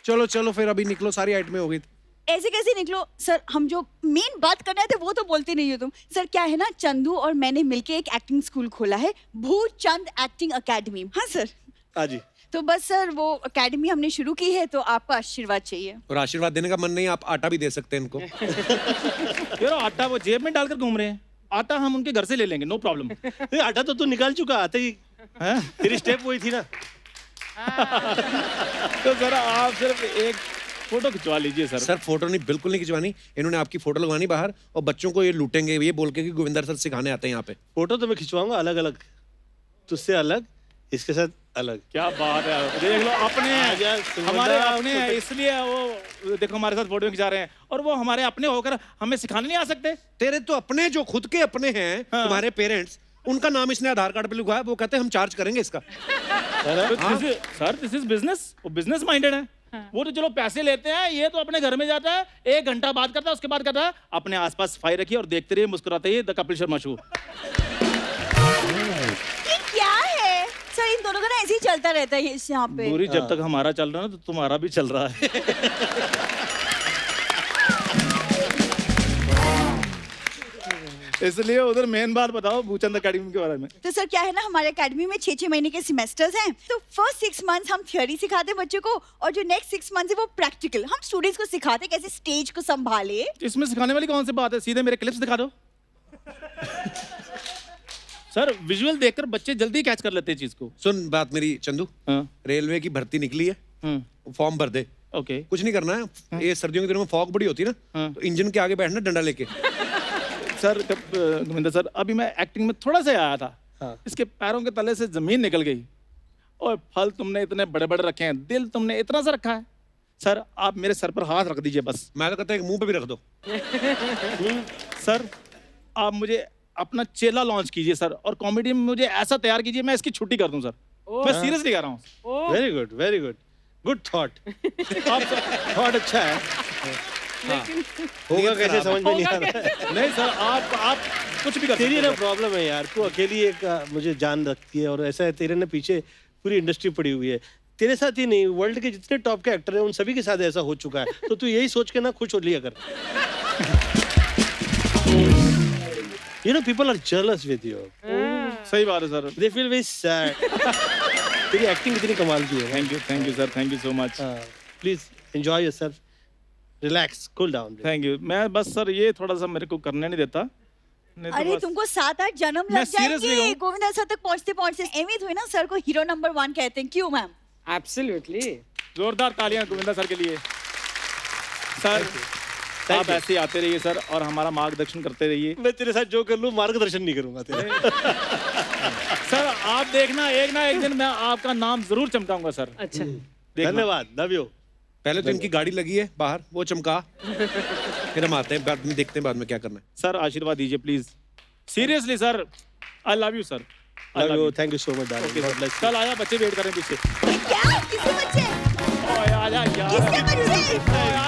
चलो चलो फिर अभी निकलो, सारी आइटमें हो गई। ऐसे कैसे निकलो सर, हम जो मेन बात करना थे वो तो बोलते नहीं हो तुम। सर क्या है ना, चंदू और मैंने मिलके एक एक्टिंग स्कूल खोला है, भूचंद एक्टिंग अकेडमी। हाँ सर। हाँ जी। तो बस सर वो अकेडमी हमने शुरू की है, तो आपका आशीर्वाद चाहिए। और आशीर्वाद देने का मन नहीं, आप आटा भी दे सकते हैं इनको। यार आटा वो जेब में डालकर घूम रहे हैं, आटा हम उनके घर से ले लेंगे, नो प्रॉब्लम। नहीं, आटा तो तू निकाल चुका, आते ही तेरी स्टेप वही थी ना। तो सर आप सिर्फ एक फोटो खिंचवा लीजिए सर। सर फोटो नहीं, बिल्कुल नहीं खिंचवानी। इन्होंने आपकी फोटो लगवानी बाहर और बच्चों को ये लूटेंगे ये बोल के कि गोविंदर सर सिखाने आते हैं यहाँ पे। फोटो तो मैं खिंचवाऊंगा अलग अलग, तुझसे अलग, इसके साथ अलग। क्या बात है, देख लो अपने यार, हैं, हमारे सुंदर, अपने हैं, इसलिए वो देखो हमारे साथ फोटो खिंचा रहे हैं और वो हमारे अपने होकर हमें सिखाने नहीं आ सकते। तेरे तो अपने जो खुद के अपने हैं, तुम्हारे पेरेंट्स, उनका नाम इसने आधार कार्ड पे लिखा है, वो कहते हैं हम चार्ज करेंगे इसका। सर दिस इज बिजनेस, वो बिजनेस माइंडेड है। वो तो चलो पैसे लेते हैं, ये तो अपने घर में जाता है, 1 घंटा बात करता है, उसके बाद कहता है अपने आसपास सफाई रखिए और देखते रहिए, मुस्कुराते रहिए, द कपिल शर्मा शो। ये क्या है सर, इन दोनों का ना ऐसे ही चलता रहता है इस यहाँ पे। पूरी जब तक हमारा चल रहा है ना, तो तुम्हारा भी चल रहा है। इसलिए उधर मेन बात बताओ भूचंद अकेडमी के बारे में। तो सर क्या है ना, हमारे एकेडमी में 6-6 महीने के सेमेस्टर्स हैं। तो फर्स्ट 6 मंथ्स हम थ्योरी सिखाते हैं बच्चों को और जो नेक्स्ट 6 मंथ्स है वो प्रैक्टिकल। हम स्टूडेंट्स को सिखाते हैं कैसे स्टेज को संभाले। इसमें सिखाने वाली कौन सी बात है, सीधे मेरे क्लिप्स दिखा दो। सर विजुअल देखकर बच्चे जल्दी कैच कर लेते हैं चीज को। सुन बात मेरी चंदू, हाँ। रेलवे की भर्ती निकली है, फॉर्म भर दे। ओके। कुछ नहीं करना है, ये सर्दियों के दिनों में फॉग बड़ी होती है ना, हाँ। तो इंजन के आगे बैठना डंडा लेके। सर गोविंदर सर, अभी मैं एक्टिंग में थोड़ा सा आया था, इसके पैरों के तले से जमीन निकल गई। और फल तुमने इतने बड़े बड़े रखे हैं, दिल तुमने इतना सा रखा है। सर आप मेरे सर पर हाथ रख दीजिए बस। मैं तो कहता हूँ मुंह पे भी रख दो। सर आप मुझे अपना चेला लॉन्च कीजिए सर, और कॉमेडी में मुझे ऐसा तैयार कीजिए मैं इसकी छुट्टी कर दूं सर। मैं सीरियसली कह रहा हूँ। Very good, very good, good thought. आप थॉट अच्छा है। होगा कैसे समझ में नहीं आ रहा है। नहीं सर, आप कुछ भी कर सकते तेरी हैं ना सर। प्रॉब्लम है यार, तू अकेली एक मुझे जान रखती है, और ऐसा है तेरे ना पीछे पूरी इंडस्ट्री पड़ी हुई है। तेरे साथ ही नहीं, वर्ल्ड के जितने टॉप के एक्टर हैं उन सभी के साथ ऐसा हो चुका है। तो तू यही सोच के ना खुश हो लिया कर। You know, people are jealous with you. सही बात है sir. They feel very sad. तेरी एक्टिंग कितनी कमाल की है। Thank you sir, thank you so much. Please enjoy yourself, relax, cool down. Thank you. मैं बस सर ये थोड़ा सा मेरे को करने नहीं देता। नहीं तो अरे बस- तुमको 7-8 जन्म मैं लग seriously जाएंगे हूँ। गोविंदा सर तक पहुंचते पहुंचते। एमी हुई ना सर को हीरो नंबर 1 कहते हैं, क्यों मैम? एब्सोल्युटली। जोरदार तालियां गोविंदा सर के लिए। सर आप ऐसे ही आते रहिए सर, और हमारा मार्गदर्शन करते रहिए। मैं तेरे साथ जो कर लूं मार्गदर्शन नहीं करूंगा तेरे। सर आप देखना, एक ना एक दिन मैं आपका नाम जरूर चमकाऊंगा सर। अच्छा। देखना। धन्यवाद, लव यू। पहले तो इनकी गाड़ी लगी है बाहर, वो चमका, फिर हम आते हैं, बाद में देखते हैं बाद में क्या करना है। सर आशीर्वाद दीजिए please. Seriously sir, I love you sir. Love you, thank you so much darling. God bless you. कल आया, बच्चे वेट कर रहे हैं पीछे। क्या? किसके बच्चे? ओए आजा यार। किसके बच्चे?